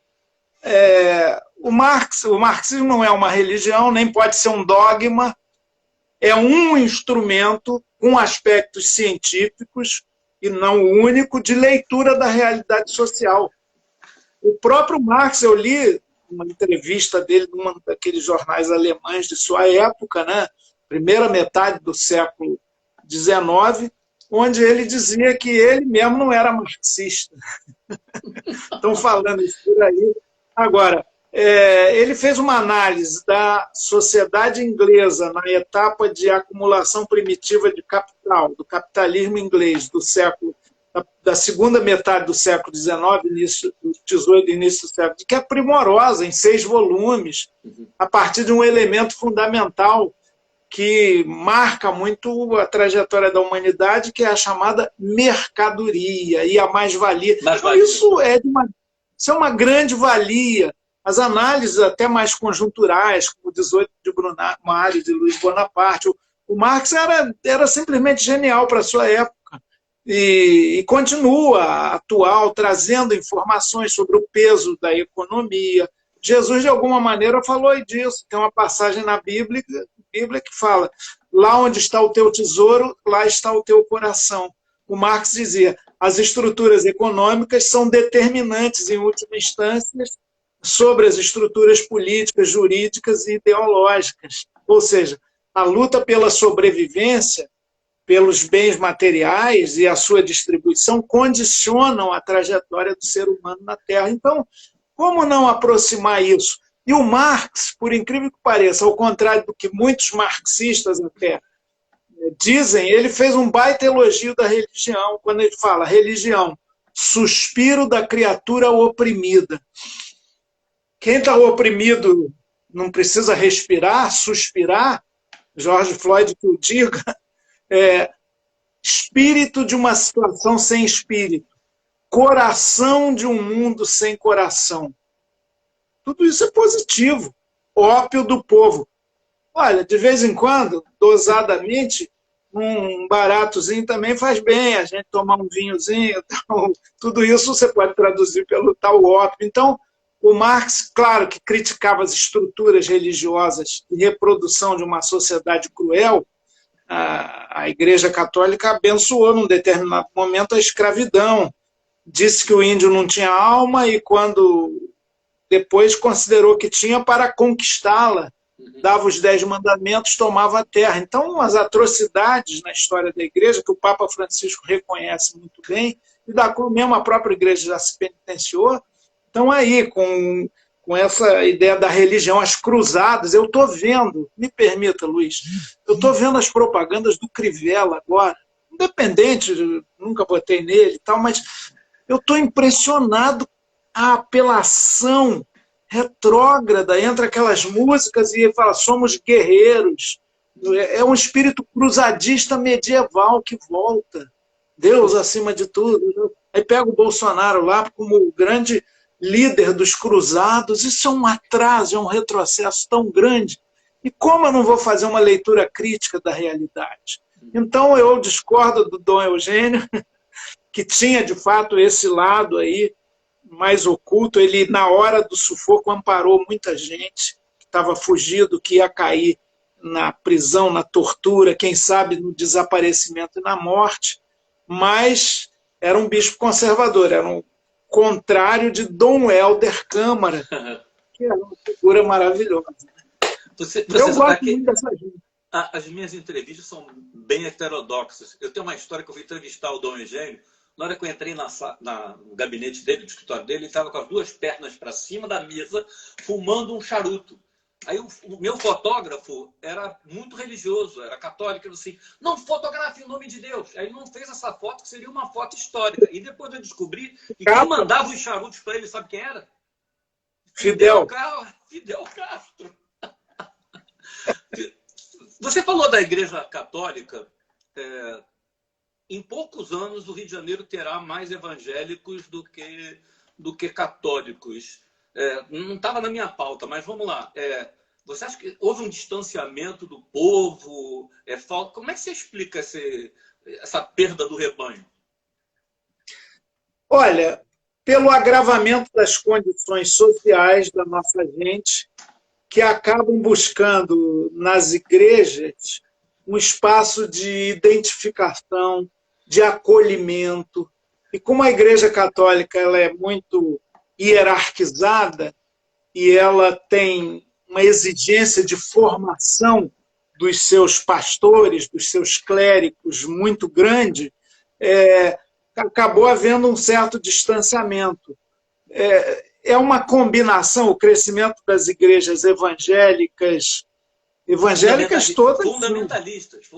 o marxismo não é uma religião, nem pode ser um dogma, é um instrumento com aspectos científicos, e não o único, de leitura da realidade social. O próprio Marx, eu li uma entrevista dele num daqueles jornais alemães de sua época, né? Primeira metade do século XIX, onde ele dizia que ele mesmo não era marxista. Estão falando isso por aí. Agora, ele fez uma análise da sociedade inglesa na etapa de acumulação primitiva de capital, do capitalismo inglês do século da segunda metade do século XIX, início do XVIII, início do século XX, que é primorosa, em 6 volumes, a partir de um elemento fundamental que marca muito a trajetória da humanidade, que é a chamada mercadoria e a mais-valia. Então, isso é uma grande valia. As análises até mais conjunturais, como 18 de Brumário, de Luiz Bonaparte, o Marx era simplesmente genial para a sua época e continua atual, trazendo informações sobre o peso da economia. Jesus, de alguma maneira, falou disso. Tem uma passagem na Bíblia que fala: lá onde está o teu tesouro, lá está o teu coração. O Marx dizia: as estruturas econômicas são determinantes, em última instância, sobre as estruturas políticas, jurídicas e ideológicas. Ou seja, a luta pela sobrevivência, pelos bens materiais e a sua distribuição condicionam a trajetória do ser humano na Terra. Então, como não aproximar isso? E o Marx, por incrível que pareça, ao contrário do que muitos marxistas até dizem, ele fez um baita elogio da religião, quando ele fala: religião, suspiro da criatura oprimida. Quem está oprimido não precisa respirar, suspirar, George Floyd que o diga, espírito de uma situação sem espírito, coração de um mundo sem coração. Tudo isso é positivo, ópio do povo. Olha, de vez em quando, dosadamente, um baratozinho também faz bem, a gente tomar um vinhozinho, então, tudo isso você pode traduzir pelo tal ópio. Então, o Marx, claro que criticava as estruturas religiosas e reprodução de uma sociedade cruel. A Igreja Católica abençoou, num determinado momento, a escravidão. Disse que o índio não tinha alma e, quando depois considerou que tinha, para conquistá-la, dava os 10 mandamentos, tomava a terra. Então, as atrocidades na história da Igreja, que o Papa Francisco reconhece muito bem, e da qual mesmo a própria Igreja já se penitenciou, estão aí com essa ideia da religião, as cruzadas. Eu estou vendo, me permita, Luiz, eu estou vendo as propagandas do Crivella agora, independente, nunca votei nele e tal, mas eu estou impressionado a apelação retrógrada entre aquelas músicas e fala: somos guerreiros. É um espírito cruzadista medieval que volta. Deus acima de tudo. Aí pega o Bolsonaro lá como o grande líder dos cruzados. Isso é um atraso, é um retrocesso tão grande. E como eu não vou fazer uma leitura crítica da realidade? Então eu discordo do Dom Eugênio, que tinha de fato esse lado aí mais oculto. Ele, na hora do sufoco, amparou muita gente que estava fugido, que ia cair na prisão, na tortura, quem sabe no desaparecimento e na morte, mas era um bispo conservador, era um contrário de Dom Helder Câmara, que era uma figura maravilhosa. Eu gosto muito dessa gente. As minhas entrevistas são bem heterodoxas. Eu tenho uma história que eu fui entrevistar o Dom Eugênio. Na hora que eu entrei no gabinete dele, no escritório dele, ele estava com as 2 pernas para cima da mesa, fumando um charuto. Aí o meu fotógrafo era muito religioso, era católico, ele assim: não fotografe em nome de Deus. Aí ele não fez essa foto, que seria uma foto histórica. E depois eu descobri que quem mandava os charutos para ele, sabe quem era? Fidel Castro. Você falou da Igreja Católica. Em poucos anos, o Rio de Janeiro terá mais evangélicos do que católicos. Não estava na minha pauta, mas vamos lá. Você acha que houve um distanciamento do povo? Como é que você explica essa perda do rebanho? Olha, pelo agravamento das condições sociais da nossa gente, que acabam buscando nas igrejas um espaço de identificação, de acolhimento. E como a Igreja Católica ela é muito hierarquizada e ela tem uma exigência de formação dos seus pastores, dos seus clérigos muito grande, acabou havendo um certo distanciamento. É uma combinação, o crescimento das igrejas evangélicas todas. Fundamentalistas.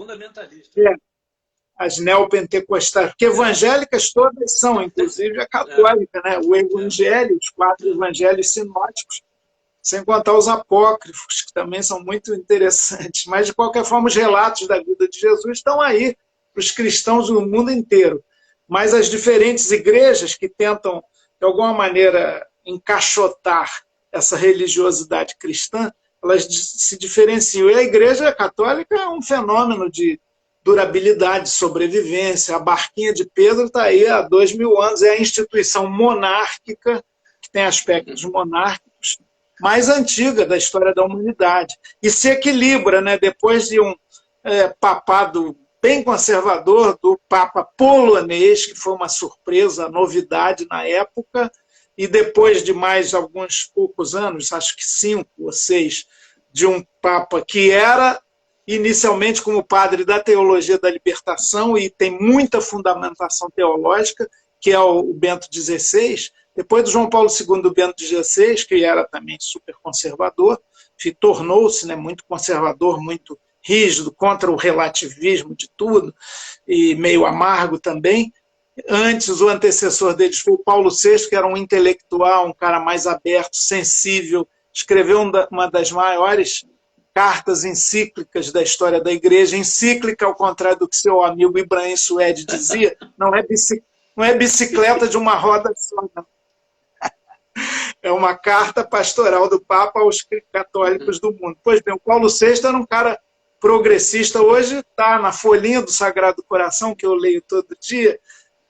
as neopentecostais, porque evangélicas todas são, inclusive a católica, né? O evangelho, os 4 evangelhos sinóticos, sem contar os apócrifos, que também são muito interessantes. Mas, de qualquer forma, os relatos da vida de Jesus estão aí para os cristãos do mundo inteiro. Mas as diferentes igrejas que tentam, de alguma maneira, encaixotar essa religiosidade cristã, elas se diferenciam. E a Igreja Católica é um fenômeno de durabilidade, sobrevivência. A barquinha de Pedro está aí há 2000 anos, é a instituição monárquica, que tem aspectos monárquicos, mais antiga da história da humanidade. E se equilibra, né? Depois de um papado bem conservador do Papa polonês, que foi uma surpresa, novidade na época, e depois de mais alguns poucos anos, acho que 5 ou 6, de um Papa que era inicialmente como padre da teologia da libertação e tem muita fundamentação teológica, que é o Bento XVI, depois do João Paulo II, do Bento XVI, que era também super conservador, tornou-se, né, muito conservador, muito rígido, contra o relativismo de tudo, e meio amargo também. Antes, o antecessor deles foi o Paulo VI, que era um intelectual, um cara mais aberto, sensível, escreveu uma das maiores cartas encíclicas da história da Igreja. Encíclica, ao contrário do que seu amigo Ibrahim Suede dizia, não é bicicleta de uma roda só, não. É uma carta pastoral do Papa aos católicos do mundo. Pois bem, o Paulo VI era um cara progressista. Hoje está na folhinha do Sagrado Coração, que eu leio todo dia,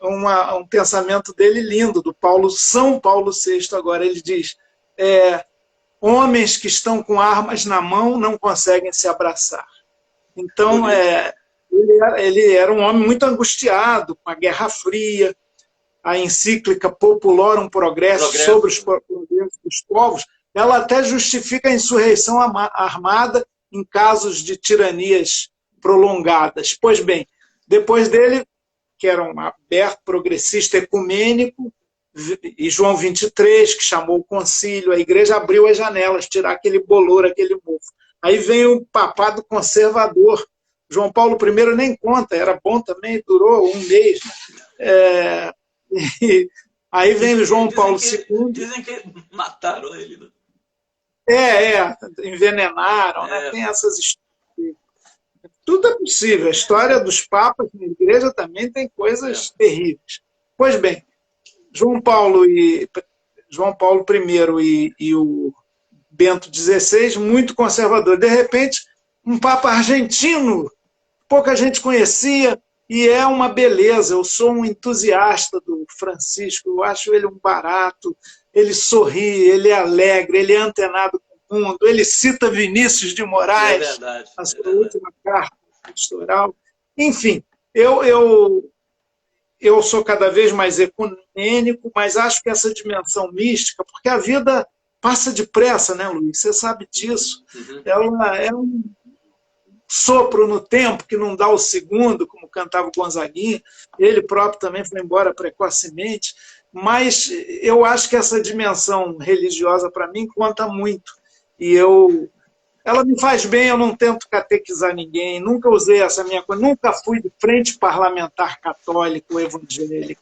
um pensamento dele lindo, do São Paulo VI. Agora ele diz, homens que estão com armas na mão não conseguem se abraçar. Então, ele era um homem muito angustiado com a Guerra Fria, a encíclica Populorum Progresso sobre os progressos dos povos, ela até justifica a insurreição armada em casos de tiranias prolongadas. Pois bem, depois dele, que era um aberto progressista ecumênico, e João 23, que chamou o concílio, a igreja abriu as janelas, tirar aquele bolor, aquele mofo. Aí vem o papado conservador. João Paulo I nem conta, era bom também, durou um mês. E aí vem o João Paulo II. Dizem que mataram ele. Né? Envenenaram, né? Tem essas histórias. Tudo é possível. A história dos papas na igreja também tem coisas terríveis. Pois bem, João Paulo I e o Bento XVI, muito conservador. De repente, um papa argentino, pouca gente conhecia, e é uma beleza. Eu sou um entusiasta do Francisco, eu acho ele um barato, ele sorri, ele é alegre, ele é antenado com o mundo, ele cita Vinícius de Moraes, na sua última carta pastoral. Enfim, eu sou cada vez mais ecumênico, mas acho que essa dimensão mística, porque a vida passa depressa, né, Luiz? Você sabe disso. Ela é um sopro no tempo que não dá o segundo, como cantava o Gonzaguinha. Ele próprio também foi embora precocemente. Mas eu acho que essa dimensão religiosa, para mim, conta muito. E ela me faz bem, eu não tento catequizar ninguém, nunca usei essa minha coisa, nunca fui de frente parlamentar católico, evangélico.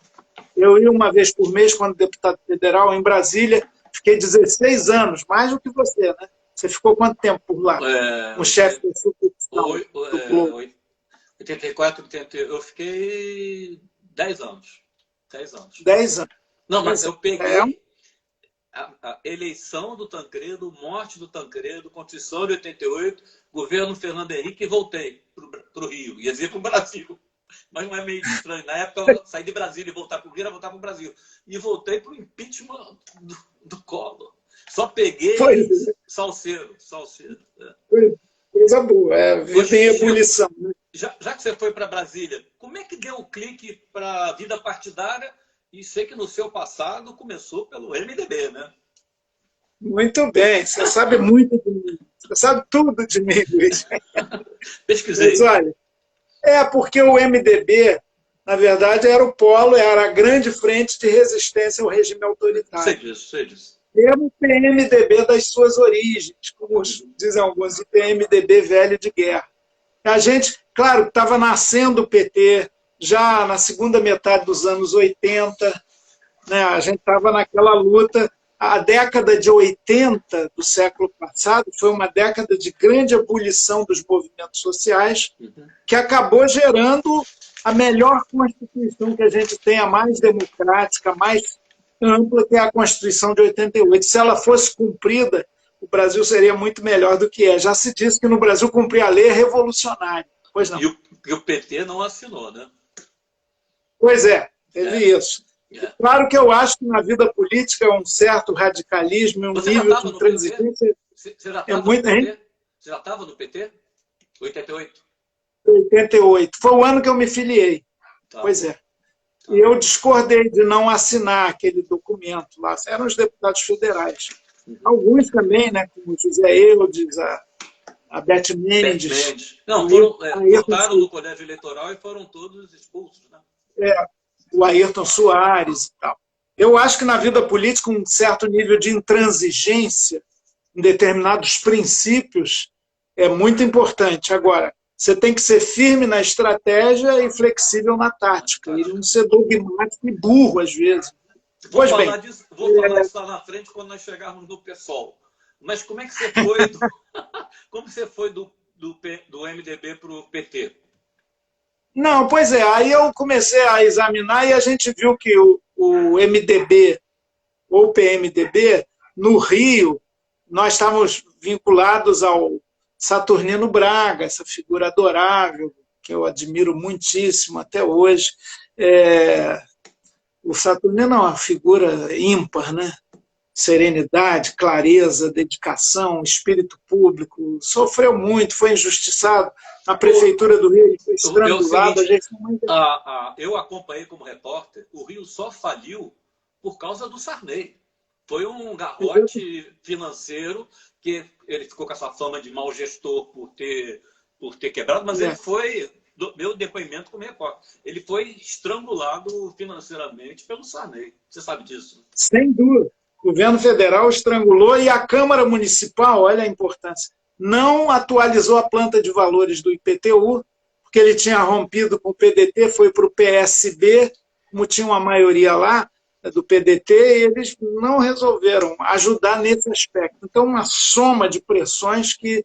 Eu ia uma vez por mês, quando deputado federal, em Brasília, fiquei 16 anos, mais do que você, né? Você ficou quanto tempo por lá? O chefe da substituição do Globo. 84, 80, eu fiquei 10 anos. 10 anos. 10 anos. Não, mas eu peguei a eleição do Tancredo, morte do Tancredo, Constituição de 88, governo Fernando Henrique, e voltei para o Rio. Ia dizer para o Brasil. Mas não é meio estranho. Na época, eu saí de Brasília e voltar para o Rio, era voltar para o Brasil. E voltei para o impeachment do Collor. Só peguei Salcedo. Coisa boa, vida em ebulição. Né? Já que você foi para Brasília, como é que deu o clique para a vida partidária? E sei que no seu passado começou pelo MDB, né? Muito bem, você sabe muito de mim. Você sabe tudo de mim, Luiz. Pesquisei. Mas, olha, porque o MDB, na verdade, era o polo, era a grande frente de resistência ao regime autoritário. Sei disso. Era o PMDB das suas origens, como dizem alguns, o PMDB velho de guerra. A gente, claro, estava nascendo o PT, já na segunda metade dos anos 80, né, a gente estava naquela luta. A década de 80 do século passado foi uma década de grande ebulição dos movimentos sociais, que acabou gerando a melhor Constituição que a gente tem, a mais democrática, a mais ampla, que é a Constituição de 88. Se ela fosse cumprida, o Brasil seria muito melhor do que é. Já se disse que no Brasil cumprir a lei é revolucionário. Pois não. E o PT não assinou, né? Pois é, teve isso. Claro que eu acho que na vida política um certo radicalismo, um nível de intransigência. Você já estava no PT? Você já estava no PT? 88? 88. Foi o ano que eu me filiei. Tá. Pois é. E eu discordei de não assinar aquele documento lá. Eram os deputados federais. Alguns também, né, como o José Eudes, a Beth Mendes. Não, votaram no colégio eleitoral e foram todos expulsos, né? O Ayrton Soares e tal. Eu acho que na vida política um certo nível de intransigência em determinados princípios é muito importante. Agora, você tem que ser firme na estratégia e flexível na tática, e não ser dogmático e burro às vezes. Vou falar disso lá na frente quando nós chegarmos no PSOL. Mas como é que você foi como você foi do MDB para o PT? Não, pois é, aí eu comecei a examinar e a gente viu que o MDB, ou PMDB, no Rio, nós estávamos vinculados ao Saturnino Braga, essa figura adorável, que eu admiro muitíssimo até hoje. O Saturnino é uma figura ímpar, né? Serenidade, clareza, dedicação, espírito público, sofreu muito, foi injustiçado na prefeitura do Rio, foi estrangulado. Eu acompanhei como repórter, o Rio só faliu por causa do Sarney. Foi um garrote financeiro, que ele ficou com essa fama de mau gestor por ter quebrado, mas ele foi, do meu depoimento como repórter, ele foi estrangulado financeiramente pelo Sarney. Você sabe disso? Sem dúvida. O governo federal estrangulou e a Câmara Municipal, olha a importância, não atualizou a planta de valores do IPTU, porque ele tinha rompido com o PDT, foi para o PSB, como tinha uma maioria lá do PDT, e eles não resolveram ajudar nesse aspecto. Então, uma soma de pressões que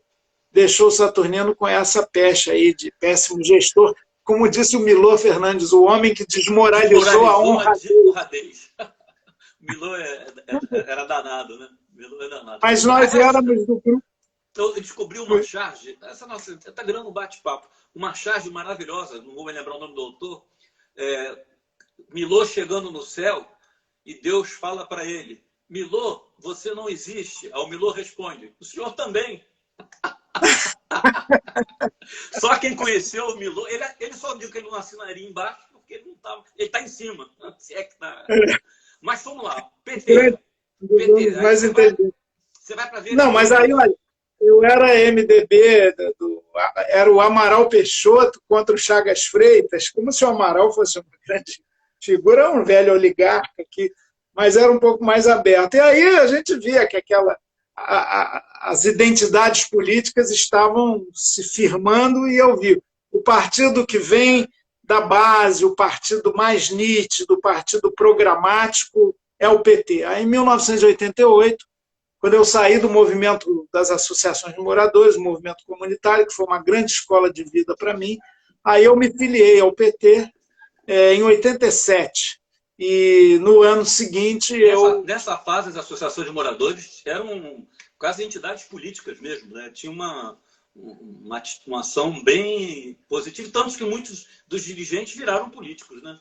deixou o Saturnino com essa pecha aí de péssimo gestor. Como disse o Milô Fernandes, o homem que desmoralizou a honra dele. Milô era danado, né? Milô é danado. Mas nós éramos do grupo. Eu descobri uma charge, essa nossa, está virando um bate-papo, uma charge maravilhosa, não vou me lembrar o nome do autor, Milô chegando no céu e Deus fala para ele, Milô, você não existe. Aí o Milô responde, o senhor também. Só quem conheceu o Milô, ele só viu que ele não assinaria embaixo porque ele não estava, ele está em cima. Se é que tá... Mas vamos lá, PT. Mas você vai para ver. Não, mas aí, olha, eu era MDB, era o Amaral Peixoto contra o Chagas Freitas, como se o Amaral fosse uma grande figura, um velho oligarca aqui, mas era um pouco mais aberto. E aí a gente via que as identidades políticas estavam se firmando e eu vi o partido que vem da base, o partido mais nítido, o partido programático é o PT. Aí, em 1988, quando eu saí do movimento das associações de moradores, o movimento comunitário, que foi uma grande escola de vida para mim, aí eu me filiei ao PT em 87. E no ano seguinte Nessa fase, as associações de moradores eram quase entidades políticas mesmo, né? Tinha uma ação bem positiva, tanto que muitos dos dirigentes viraram políticos, né?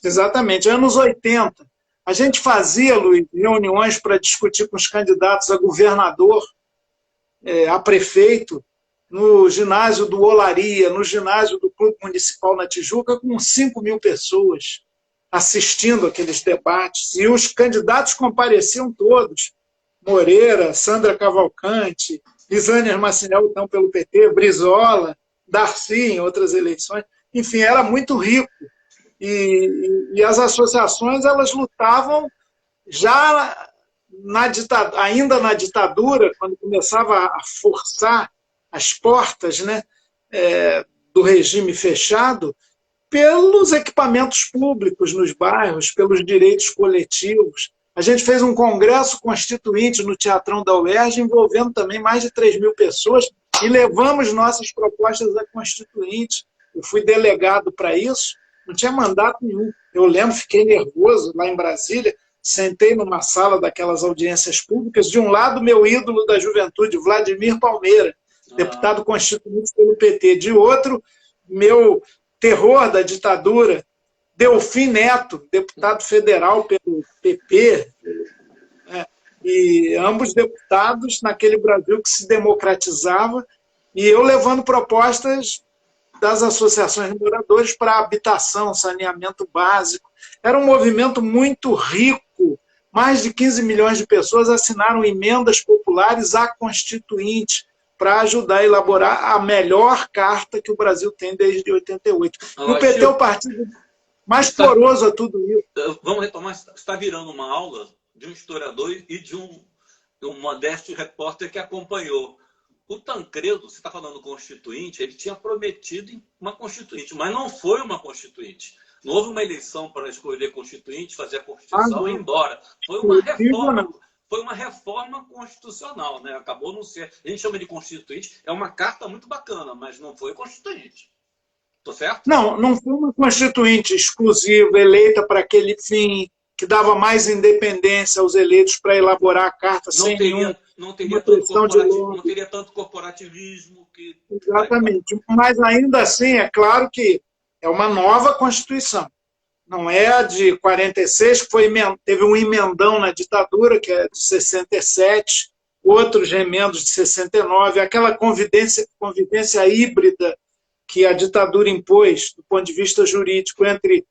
Exatamente. Anos 80. A gente fazia, Luiz, reuniões para discutir com os candidatos a governador, a prefeito, no ginásio do Olaria, no ginásio do Clube Municipal na Tijuca, com 5 mil pessoas assistindo aqueles debates. E os candidatos compareciam todos. Moreira, Sandra Cavalcante, Lisânia Massinel, então, pelo PT, Brizola, Darcy, em outras eleições. Enfim, era muito rico. E as associações elas lutavam já ainda na ditadura, quando começava a forçar as portas, né, do regime fechado, pelos equipamentos públicos nos bairros, pelos direitos coletivos. A gente fez um congresso constituinte no Teatrão da UERJ, envolvendo também mais de 3.000 pessoas, e levamos nossas propostas à Constituinte. Eu fui delegado para isso, não tinha mandato nenhum. Eu lembro, fiquei nervoso lá em Brasília, sentei numa sala daquelas audiências públicas, de um lado, meu ídolo da juventude, Vladimir Palmeira, deputado constituinte pelo PT, de outro, meu terror da ditadura, Delfim Neto, deputado federal pelo PP, e ambos deputados naquele Brasil que se democratizava, e eu levando propostas das associações de moradores para habitação, saneamento básico. Era um movimento muito rico, mais de 15 milhões de pessoas assinaram emendas populares à Constituinte para ajudar a elaborar a melhor carta que o Brasil tem desde 88. E o PT é o partido mais poroso a tudo isso. Vamos retomar, está virando uma aula de um historiador e de um modesto repórter que acompanhou. O Tancredo, você está falando constituinte, ele tinha prometido uma constituinte, mas não foi uma constituinte. Não houve uma eleição para escolher constituinte, fazer a Constituição e ir embora. Foi uma reforma constitucional, né? Acabou não ser. A gente chama de constituinte, é uma carta muito bacana, mas não foi constituinte. Estou certo? Não foi uma constituinte exclusiva, eleita para aquele fim, que dava mais independência aos eleitos para elaborar a carta não teria tanto corporativismo. Exatamente. Mas ainda assim, é claro que é uma nova Constituição. Não é a de 46, que teve um emendão na ditadura, que é de 67, outros emendos de 69, aquela convivência híbrida que a ditadura impôs, do ponto de vista jurídico, entre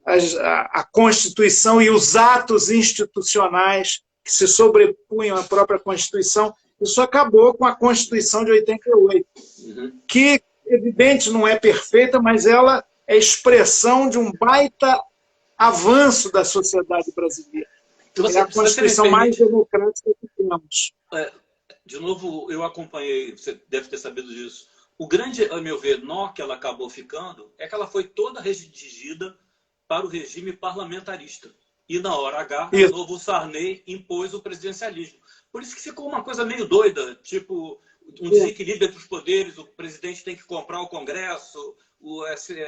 a Constituição e os atos institucionais que se sobrepunham à própria Constituição. Isso acabou com a Constituição de 88, que, evidente, não é perfeita, mas ela é expressão de um baita avanço da sociedade brasileira. É a Constituição mais democrática que temos. De novo, eu acompanhei, você deve ter sabido disso. O grande, a meu ver, nó que ela acabou ficando é que ela foi toda redigida para o regime parlamentarista. E na hora H, de novo, o Sarney impôs o presidencialismo. Por isso que ficou uma coisa meio doida, tipo um desequilíbrio entre os poderes, o presidente tem que comprar o Congresso. Você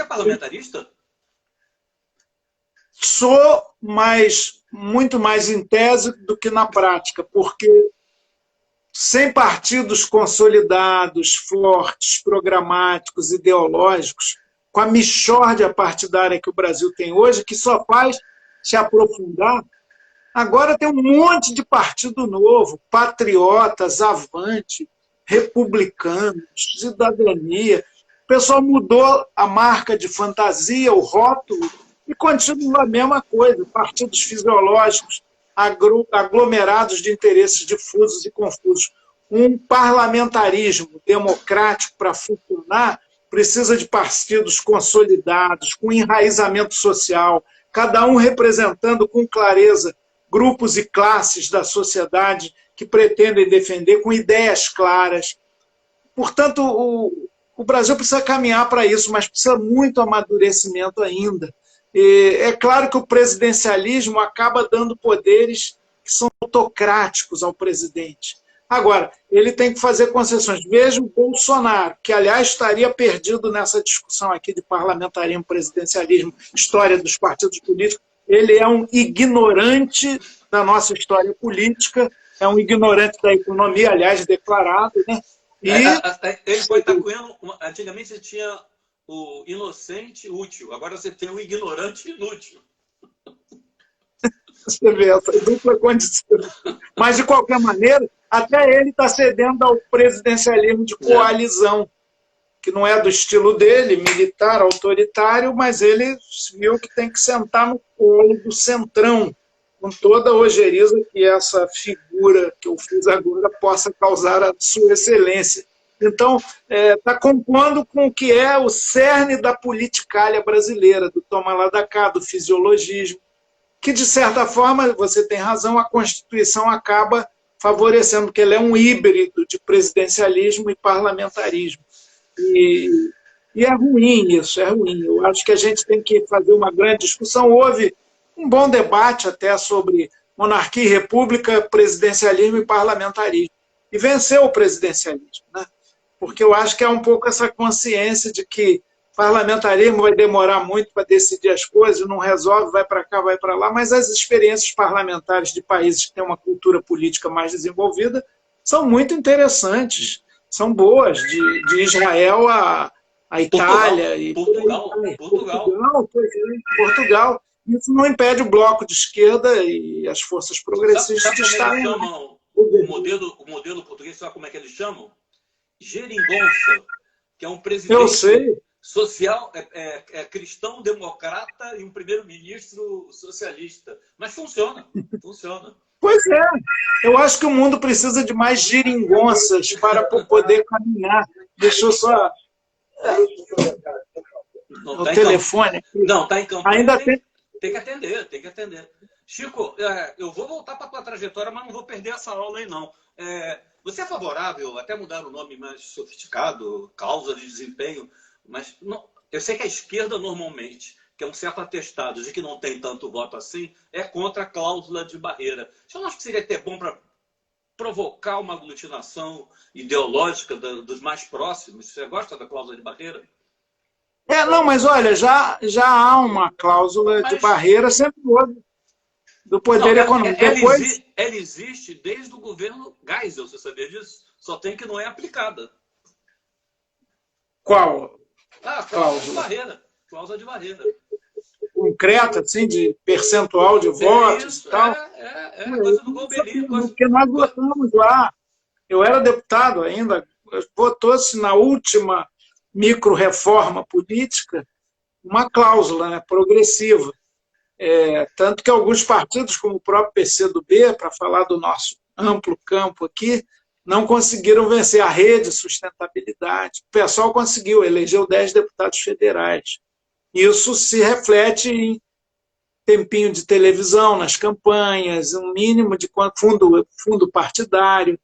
é parlamentarista? Sou, mas muito mais em tese do que na prática, porque sem partidos consolidados, fortes, programáticos, ideológicos, com a mixórdia partidária que o Brasil tem hoje, que só faz se aprofundar, agora tem um monte de partido novo, patriotas, avante, republicanos, cidadania. O pessoal mudou a marca de fantasia, o rótulo, e continua a mesma coisa, partidos fisiológicos, aglomerados de interesses difusos e confusos. Um parlamentarismo democrático, para funcionar, precisa de partidos consolidados, com enraizamento social, cada um representando com clareza grupos e classes da sociedade que pretendem defender com ideias claras. Portanto, o Brasil precisa caminhar para isso, mas precisa muito amadurecimento ainda. E é claro que o presidencialismo acaba dando poderes que são autocráticos ao presidente. Agora, ele tem que fazer concessões. Veja o Bolsonaro, que, aliás, estaria perdido nessa discussão aqui de parlamentarismo, presidencialismo, história dos partidos políticos. Ele é um ignorante da nossa história política, é um ignorante da economia, aliás, declarado, né? Ele foi tacuendo. Antigamente você tinha o inocente útil, agora você tem o ignorante inútil. Você vê essa dupla condição. Mas, de qualquer maneira, até ele está cedendo ao presidencialismo de coalizão, que não é do estilo dele, militar, autoritário, mas ele viu que tem que sentar no colo do centrão, com toda a ojeriza que essa figura que eu fiz agora possa causar a sua excelência. Então, está compondo com o que é o cerne da politicalha brasileira, do toma lá da cá, do fisiologismo, que, de certa forma, você tem razão, a Constituição acaba favorecendo, porque ela é um híbrido de presidencialismo e parlamentarismo. E E é ruim isso, é ruim. Eu acho que a gente tem que fazer uma grande discussão. Houve um bom debate até sobre monarquia e república, presidencialismo e parlamentarismo. E venceu o presidencialismo, né? Porque eu acho que é um pouco essa consciência de que parlamentarismo vai demorar muito para decidir as coisas, não resolve, vai para cá, vai para lá, mas as experiências parlamentares de países que têm uma cultura política mais desenvolvida são muito interessantes, são boas, de Israel a Itália. Portugal. Isso não impede o bloco de esquerda e as forças progressistas de estarem... O modelo português, sabe como é que eles chamam? Geringonça, que é um presidente social, cristão, democrata e um primeiro-ministro socialista. Mas funciona. Pois é. Eu acho que o mundo precisa de mais geringonças para poder caminhar. Deixa eu só... O telefone. Não, está em campanha. Ainda tem que atender. Chico, eu vou voltar para a tua trajetória, mas não vou perder essa aula aí, não. Você é favorável, até mudar o nome mais sofisticado, cláusula de desempenho, mas não, eu sei que a esquerda normalmente, que é um certo atestado de que não tem tanto voto assim, é contra a cláusula de barreira. Você não acha que seria até bom para provocar uma aglutinação ideológica dos mais próximos? Você gosta da cláusula de barreira? Não, mas olha, já há uma cláusula de barreira, sempre houve, do poder econômico. Ela existe desde o governo Geisel, você sabia disso? Só tem que não é aplicada. Qual? Cláusula de barreira. Concreta, assim, de percentual de votos e tal. Coisa do Golbery. Porque nós votamos lá. Eu era deputado ainda, votou-se na última micro-reforma política uma cláusula, né, progressiva. Tanto que alguns partidos, como o próprio PCdoB, para falar do nosso amplo campo aqui, não conseguiram vencer a Rede Sustentabilidade. O pessoal conseguiu, elegeu 10 deputados federais. Isso se reflete em tempinho de televisão, nas campanhas, um mínimo de fundo partidário.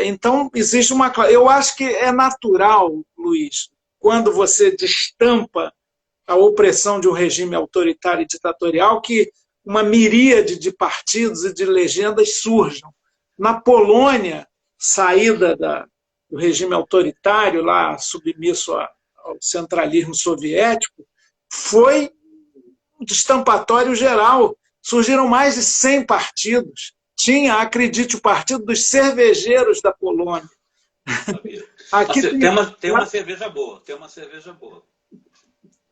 Então, existe uma... Eu acho que é natural, Luiz, quando você destampa a opressão de um regime autoritário e ditatorial, que uma miríade de partidos e de legendas surjam. Na Polônia, saída do regime autoritário, lá submisso ao centralismo soviético, foi um destampatório geral. Surgiram mais de 100 partidos. Tinha, acredite, o Partido dos Cervejeiros da Polônia. Aqui tem uma cerveja boa.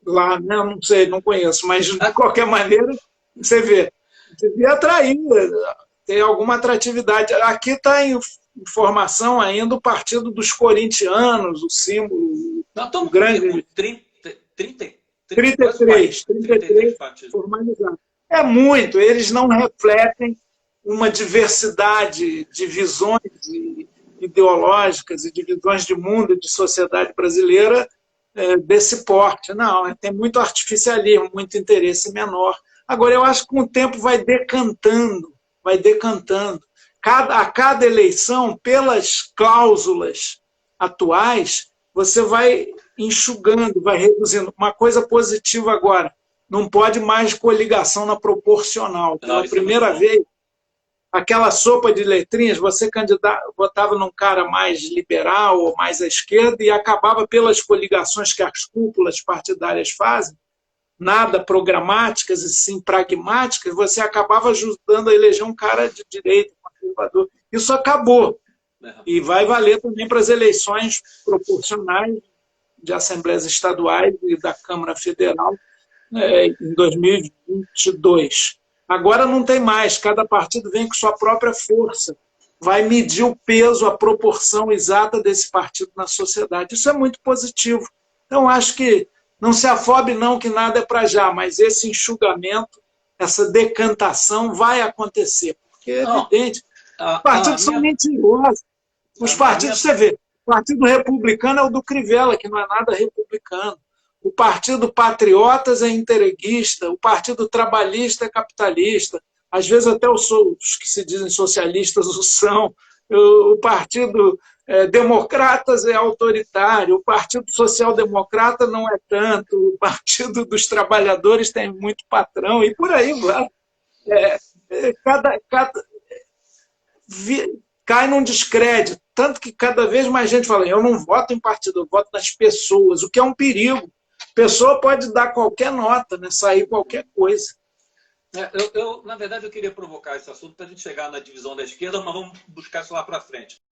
Lá, não sei, não conheço, mas de qualquer maneira, você vê, devia atrair, tem alguma atratividade. Aqui está em formação ainda o Partido dos Corintianos, o símbolo grande. 33 formalizados. É muito, eles não refletem uma diversidade de visões ideológicas e de visões de mundo e de sociedade brasileira desse porte. Não, tem muito artificialismo, muito interesse menor. Agora, eu acho que com o tempo vai decantando. A cada eleição, pelas cláusulas atuais, você vai enxugando, vai reduzindo. Uma coisa positiva agora, não pode mais coligação na proporcional. Pela primeira vez, aquela sopa de letrinhas, você votava num cara mais liberal ou mais à esquerda e acabava pelas coligações que as cúpulas partidárias fazem, nada programáticas e sim pragmáticas, você acabava ajudando a eleger um cara de direita, conservador. Isso acabou. E vai valer também para as eleições proporcionais de assembleias estaduais e da Câmara Federal em 2022. Agora não tem mais, cada partido vem com sua própria força, vai medir o peso, a proporção exata desse partido na sociedade. Isso é muito positivo. Então, acho que não se afobe não, que nada é para já, mas esse enxugamento, essa decantação vai acontecer, porque é evidente, os partidos são mentirosos. Os partidos, você vê, o Partido Republicano é o do Crivella, que não é nada republicano. O Partido Patriotas é interreguista, o Partido Trabalhista é capitalista, às vezes até os que se dizem socialistas o são, o Partido Democratas é autoritário, o Partido Social Democrata não é tanto, o Partido dos Trabalhadores tem muito patrão, e por aí vai. Cada cai num descrédito, tanto que cada vez mais gente fala, eu não voto em partido, eu voto nas pessoas, o que é um perigo. A pessoa pode dar qualquer nota, né? Sair qualquer coisa. Na verdade, eu queria provocar esse assunto para a gente chegar na divisão da esquerda, mas vamos buscar isso lá para frente.